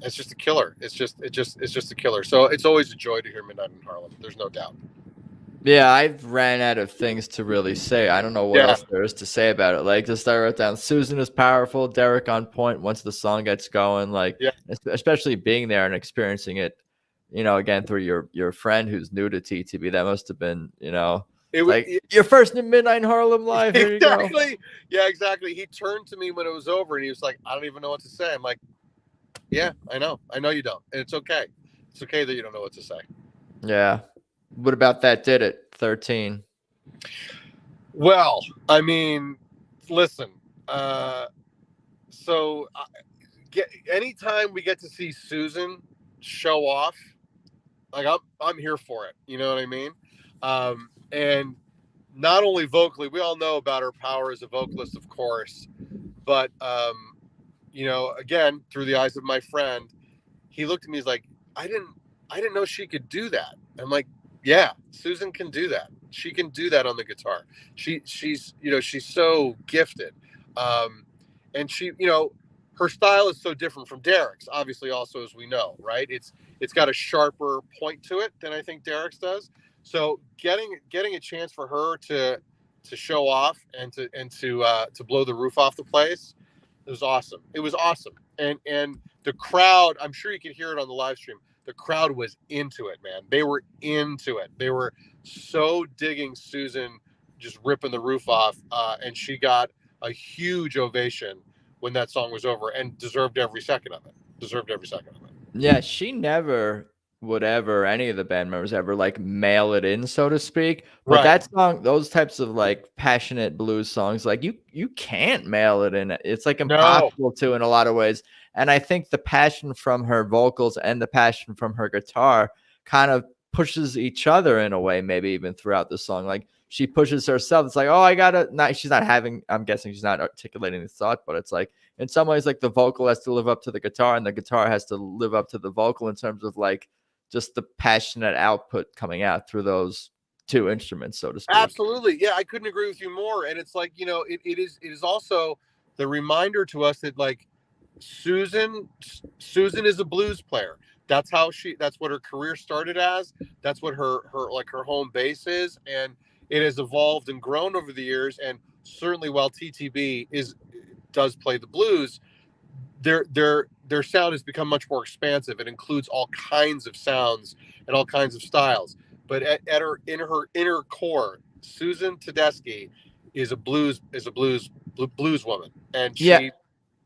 a killer. It's just a killer. So it's always a joy to hear Midnight in Harlem. There's no doubt. Yeah, I've ran out of things to really say. I don't know what else there is to say about it. Like, just I wrote down, Susan is powerful, Derek on point once the song gets going. Like, especially being there and experiencing it, again, through your friend who's new to TTB. That must have been, It It's was like your first Midnight in Harlem live. Here you go. exactly. Yeah, exactly. He turned to me when it was over, and he was like, "I don't even know what to say." I'm like, "Yeah, I know. I know you don't, and it's okay. It's okay that you don't know what to say." Yeah. What about that? Did it 13? Well, I mean, listen. So anytime we get to see Susan show off, like I'm here for it. You know what I mean? And not only vocally, we all know about her power as a vocalist, of course, but you know, again, through the eyes of my friend, he looked at me. He's like, I didn't know she could do that. I'm like, yeah, Susan can do that. She can do that on the guitar. She's you know, she's so gifted, and she, you know, her style is so different from Derek's. Obviously, also as we know, right? It's got a sharper point to it than I think Derek's does. So getting a chance for her to show off and to blow the roof off the place, it was awesome. It was awesome. And the crowd, I'm sure you could hear it on the live stream. The crowd was into it, man. They were into it. They were so digging Susan just ripping the roof off. And she got a huge ovation when that song was over and deserved every second of it. Deserved every second of it. Yeah, she never would ever, any of the band members ever like mail it in, so to speak. But Right. that song, those types of like passionate blues songs, like you can't mail it in. It's like No. impossible to in a lot of ways. And I think the passion from her vocals and the passion from her guitar kind of pushes each other in a way, maybe even throughout the song. Like she pushes herself. It's like, oh, I gotta not she's not having, I'm guessing she's not articulating this thought, but it's like in some ways, like the vocal has to live up to the guitar and the guitar has to live up to the vocal in terms of like just the passionate output coming out through those two instruments, so to speak. Absolutely. Yeah, I couldn't agree with you more. And it's like, you know, it is also the reminder to us that like Susan is a blues player. That's what her career started as. That's what her home base is. And it has evolved and grown over the years. And certainly while TTB does play the blues, their sound has become much more expansive. It includes all kinds of sounds and all kinds of styles. But in her inner core, Susan Tedeschi is a blues woman, and she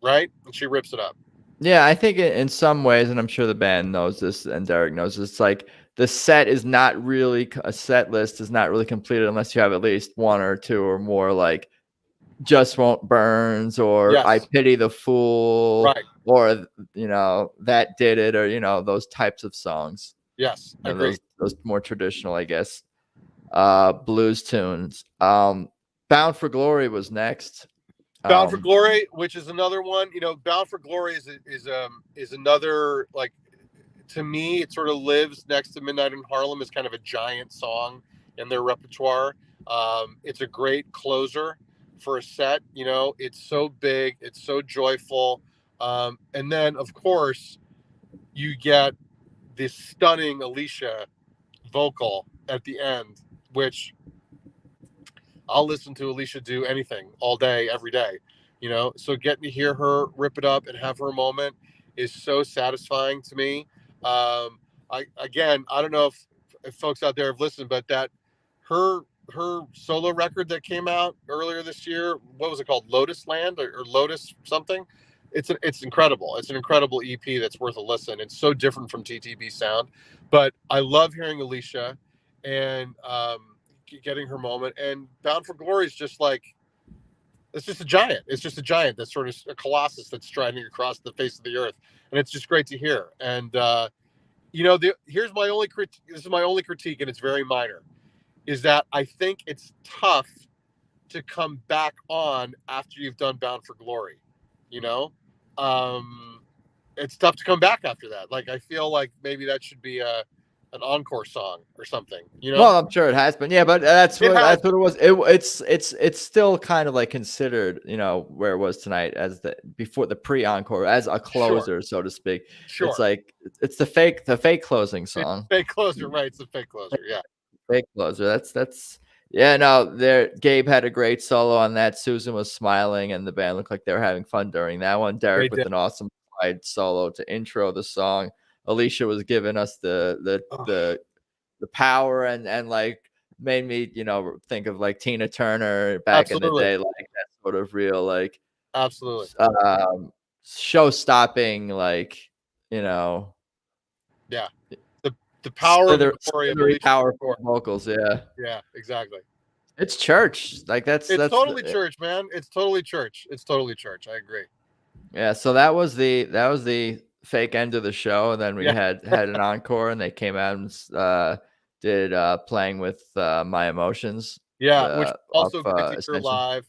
right, and she rips it up. Yeah, I think in some ways, and I'm sure the band knows this, and Derek knows this. It's like the set is not really a set list is not really completed unless you have at least one or two or more like Just Won't Burns or Yes. I Pity the Fool, Right. or you know That Did It, or you know those types of songs. Yes, I agree. Those more traditional, I guess, blues tunes. Bound for Glory was next. Bound for Glory, which is another one. You know, Bound for Glory is another, like, to me, it sort of lives next to Midnight in Harlem as kind of a giant song in their repertoire. It's a great closer for a set. You know, it's so big, it's so joyful, and then of course you get this stunning Alicia vocal at the end, which I'll listen to Alicia do anything all day, every day, you know? So getting to hear her rip it up and have her moment is so satisfying to me. I don't know if folks out there have listened, but that her solo record that came out earlier this year, what was it called? Lotus Land or Lotus something? It's incredible. It's an incredible EP that's worth a listen. It's so different from TTB sound, but I love hearing Alicia and getting her moment. And Bound for Glory is just like, it's just a giant. It's just a giant that's sort of a colossus that's striding across the face of the earth, and it's just great to hear. And you know, here's my only critique. This is my only critique, and it's very minor. Is that I think it's tough to come back on after you've done Bound for Glory. You know, it's tough to come back after that. Like, I feel like maybe that should be an encore song or something, you know? Well, I'm sure it has been. Yeah, but that's what it was. It's still kind of like considered, you know, where it was tonight as before the pre-encore as a closer, so to speak. Sure. It's like it's the fake closing song. Fake closer, right? It's a fake closer, yeah. Fake closer. That's yeah, no, Gabe had a great solo on that. Susan was smiling and the band looked like they were having fun during that one. Derek with an awesome slide solo to intro the song. Alicia was giving us the power and like made me, think of like Tina Turner back in the Absolutely. day, like that sort of real, like, Absolutely. show stopping, like, you know, Yeah. The power and the glory of slithery, Alicia powerful Moore. vocals. Yeah. Yeah, exactly. It's church. Like It's totally church, man. It's totally church. It's totally church. I agree. yeah. So that was the fake end of the show. And then we Yeah. had an encore, and they came out and did Playing with My Emotions. Yeah, which is Off also great to hear Ascension. live.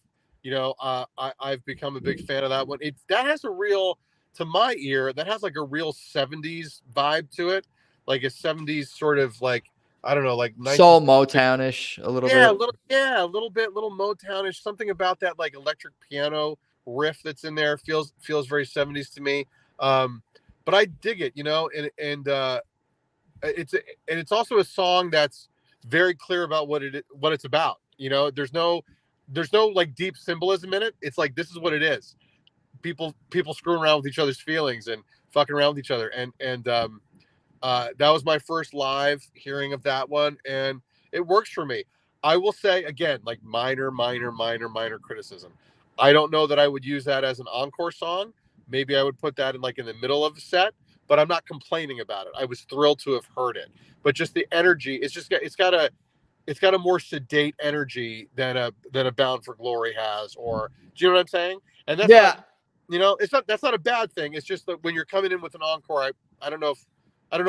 I've become a big fan of that one. That has a real, to my ear, that has like a real 70s vibe to it. Like a 70s sort of like, I don't know, like 19. Soul Motownish a little Yeah, bit. a little bit, little Motownish. Something about that like electric piano riff that's in there feels very 70s to me. But I dig it, it's also a song that's very clear about what it's about. There's no like deep symbolism in it. It's like, this is what it is. People screwing around with each other's feelings and fucking around with each other. And that was my first live hearing of that one, and it works for me. I will say again, like minor criticism. I don't know that I would use that as an encore song. Maybe I would put that in the middle of the set, but I'm not complaining about it. I was thrilled to have heard it, but just the energy, it's got a more sedate energy than a Bound for Glory has, or do you know what I'm saying? And that's Yeah. that's not a bad thing. It's just that when you're coming in with an encore, I don't know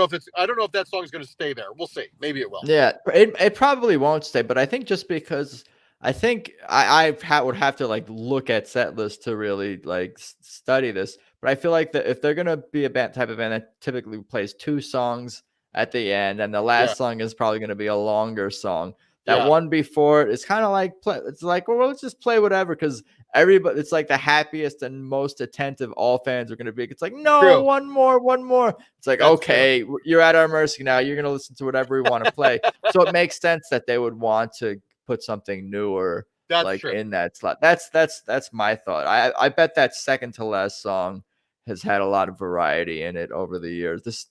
if that song is going to stay there. We'll see. Maybe it will. Yeah, it probably won't stay, but I think just because I think would have to like look at set lists to really like study this. But I feel like that if they're gonna be a type of band that typically plays two songs at the end, and the Yeah, last song is probably gonna be a longer song. That yeah, one before it is kind of like it's like, well, let's just play whatever, because everybody, it's like the happiest and most attentive all fans are gonna be. It's like, no, true. one more, one more. It's like, That's true. okay, you're at our mercy now. You're gonna listen to whatever we want to play. So it makes sense that they would want to put something newer That's like true. in that slot. That's my thought. I bet that second to last song has had a lot of variety in it over the years. This,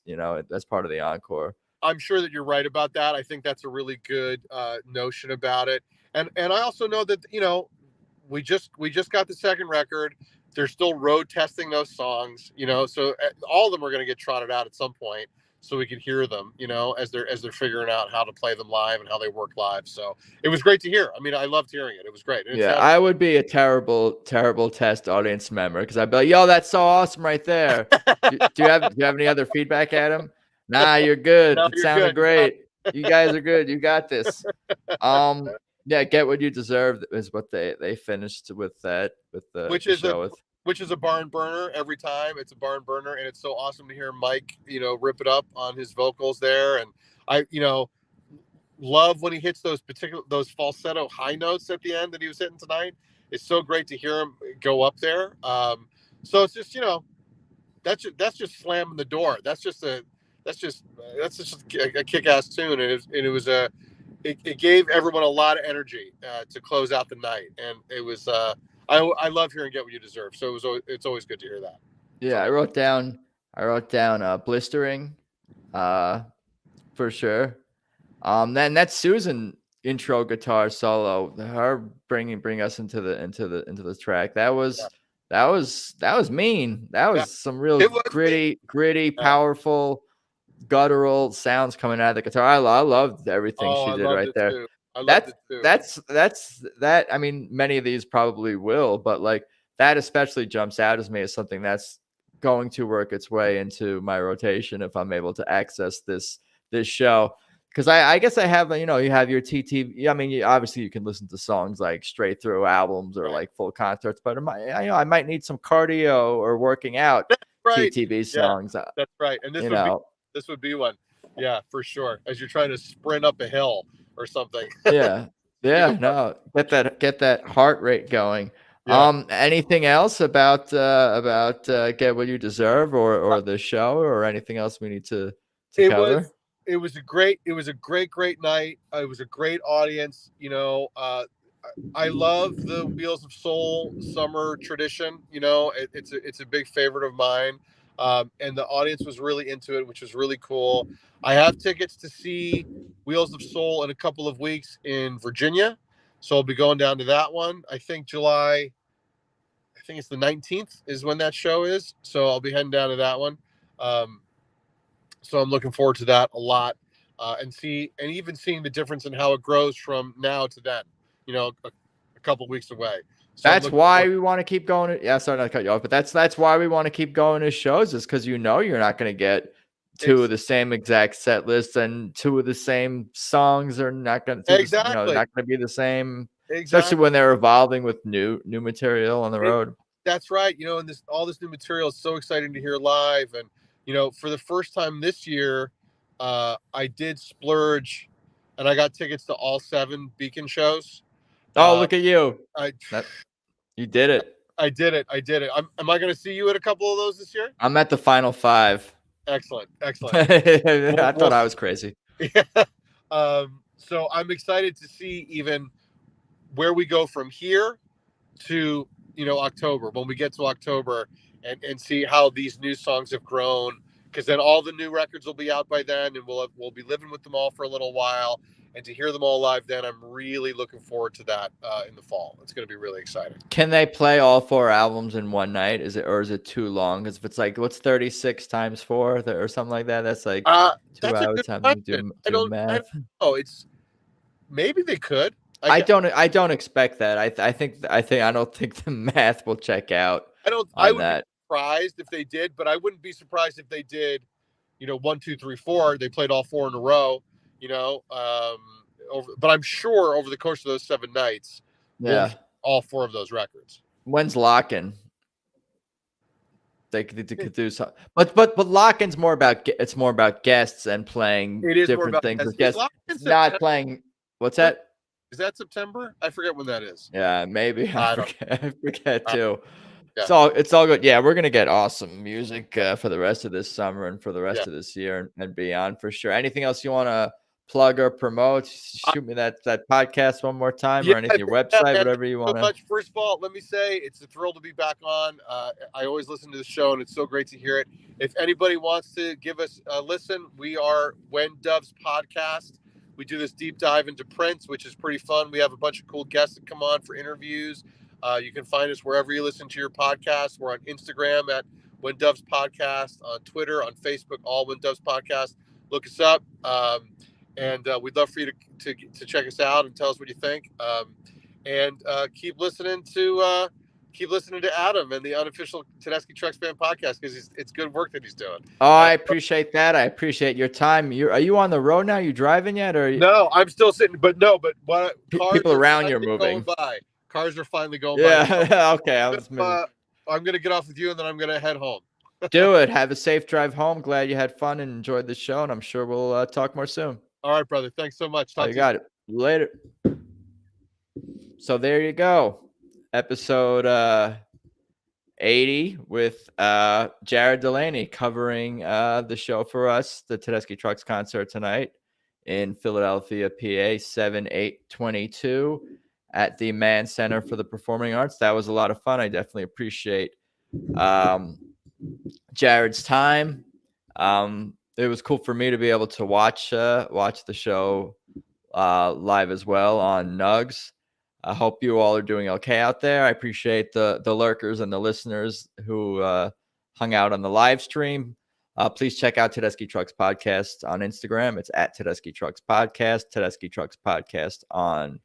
that's part of the encore. I'm sure that you're right about that. I think that's a really good notion about it. And I also know that we just got the second record. They're still road testing those songs, so all of them are going to get trotted out at some point, so we can hear them, as they're figuring out how to play them live and how they work live. So it was great to hear. I mean, I loved hearing it. It was great. And Yeah, I would be a terrible, terrible test audience member, because I'd be like, "Yo, that's so awesome right there." Do you have any other feedback, Adam? Nah, you're good. No, It you're sounded good. great. You guys are good. You got this. Yeah, Get What You Deserve is what they finished with that, with the show with. Which is a barn burner every time. It's a barn burner, and it's so awesome to hear Mike, rip it up on his vocals there. And I, love when he hits those falsetto high notes at the end that he was hitting tonight. It's so great to hear him go up there. So it's just, that's just slamming the door. That's just a kick-ass tune, and it gave everyone a lot of energy to close out the night, and it was I love hearing Get What You Deserve. So it's always good to hear that. Yeah, I wrote down Blistering, for sure. Then that Susan intro guitar solo, her bring us into the track. That was mean. That was some real gritty, powerful, guttural sounds coming out of the guitar. I loved everything she did right there. Too. I loved it too. That. I mean, many of these probably will, but like that especially jumps out as me as something that's going to work its way into my rotation if I'm able to access this show. Because I guess I have, you have your TT. I mean, obviously you can listen to songs like straight through albums or like full concerts, but I might need some cardio or working out TTV songs. Yeah, that's right. And this would be one. Yeah, for sure. As you're trying to sprint up a hill or something. Yeah. No, get that heart rate going. Yeah. Anything else about Get What You Deserve or the show, or anything else we need to cover? It was a great night. It was a great audience. I love the Wheels of Soul summer tradition. It's a big favorite of mine. And the audience was really into it, which was really cool. I have tickets to see Wheels of Soul in a couple of weeks in Virginia, so I'll be going down to that one. I think it's the 19th is when that show is, so I'll be heading down to that one. So I'm looking forward to that a lot, and even seeing the difference in how it grows from now to then. A couple weeks away. So that's why we want to keep going. Yeah, sorry not to cut you off, but that's why we want to keep going to shows, is because you're not going to get two of the same exact set lists, and two of the same songs are not going to not going to be the same. Especially when they're evolving with new material on the road. That's right. And all this new material is so exciting to hear live. And for the first time this year, I did splurge, and I got tickets to all 7 Beacon shows. Oh, look at you! You did it. I did it. Am I going to see you at a couple of those this year? I'm at the final 5. Excellent. I thought I was crazy. Yeah. So I'm excited to see even where we go from here to October, when we get to October, and see how these new songs have grown, because then all the new records will be out by then, and we'll be living with them all for a little while, and to hear them all live then, I'm really looking forward to that in the fall. It's going to be really exciting. Can they play all 4 albums in one night? Is it too long? Because if it's like, what's 36 times 4 or something like that, that's like 2 hours time to do math. It's maybe they could. I don't expect that. I don't think the math will check out. I would be surprised if they did, but I wouldn't be surprised if they did. 1, 2, 3, 4. They played all 4 in a row. But I'm sure over the course of those 7 nights, we'll all 4 of those records. When's Lock-In? They could do something, but Lock-In's more about guests and playing different things with guests, not playing. What's that? Is that September? I forget when that is. Yeah, maybe. I forget too. Yeah. It's all good. Yeah, we're gonna get awesome music for the rest of this summer and for the rest of this year and beyond, for sure. Anything else you want to plug or promote? Shoot me that podcast one more time, or anything, your website, whatever you want. First of all, let me say it's a thrill to be back on. I always listen to the show, and it's so great to hear it. If anybody wants to give us a listen, we are When Doves Podcast. We do this deep dive into Prince, which is pretty fun. We have a bunch of cool guests that come on for interviews. You can find us wherever you listen to your podcast. We're on Instagram at When Doves Podcast, on Twitter, on Facebook, all When Doves Podcast. Look us up, and we'd love for you to check us out and tell us what you think. And keep listening to Adam and the unofficial Tedeschi Trucks Band podcast, because it's good work that he's doing. Oh, I appreciate that. I appreciate your time. Are you on the road now? You driving yet? Or no, I'm still sitting. But what people around you are moving by. Cars are finally going by. Yeah. Okay. I'm gonna get off with you, and then I'm gonna head home. Do it. Have a safe drive home. Glad you had fun and enjoyed the show, and I'm sure we'll talk more soon. All right, brother. Thanks so much. You got it. Later. So there you go. Episode 80 with Jared Delaney covering the show for us, the Tedeschi Trucks concert tonight in Philadelphia, PA, 7/8/22 at the Mann Center for the Performing Arts. That was a lot of fun. I definitely appreciate Jared's time. It was cool for me to be able to watch the show live as well on Nugs. I hope you all are doing okay out there. I appreciate the lurkers and the listeners who hung out on the live stream. Please check out Tedeschi Trucks Podcast on Instagram. It's at Tedeschi Trucks Podcast, Tedeschi Trucks Podcast on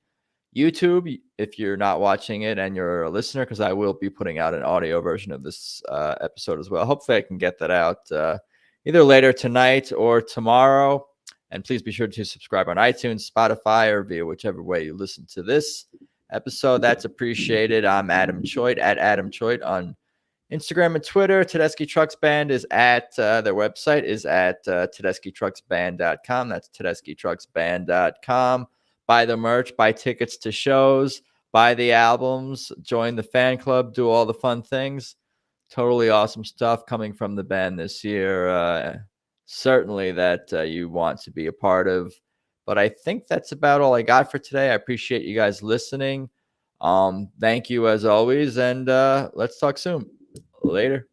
YouTube if you're not watching it and you're a listener, because I will be putting out an audio version of this episode as well. Hopefully I can get that out either later tonight or tomorrow. And please be sure to subscribe on iTunes, Spotify, or via whichever way you listen to this episode. That's appreciated. I'm Adam Choit at Adam Choit on Instagram and Twitter. Tedeschi Trucks Band is at their website is at TedeschiTrucksBand.com. That's TedeschiTrucksBand.com. Buy the merch, buy tickets to shows, buy the albums, join the fan club, do all the fun things. Totally awesome stuff coming from the band this year. Certainly that you want to be a part of. But I think that's about all I got for today. I appreciate you guys listening. Thank you as always, and let's talk soon. Later.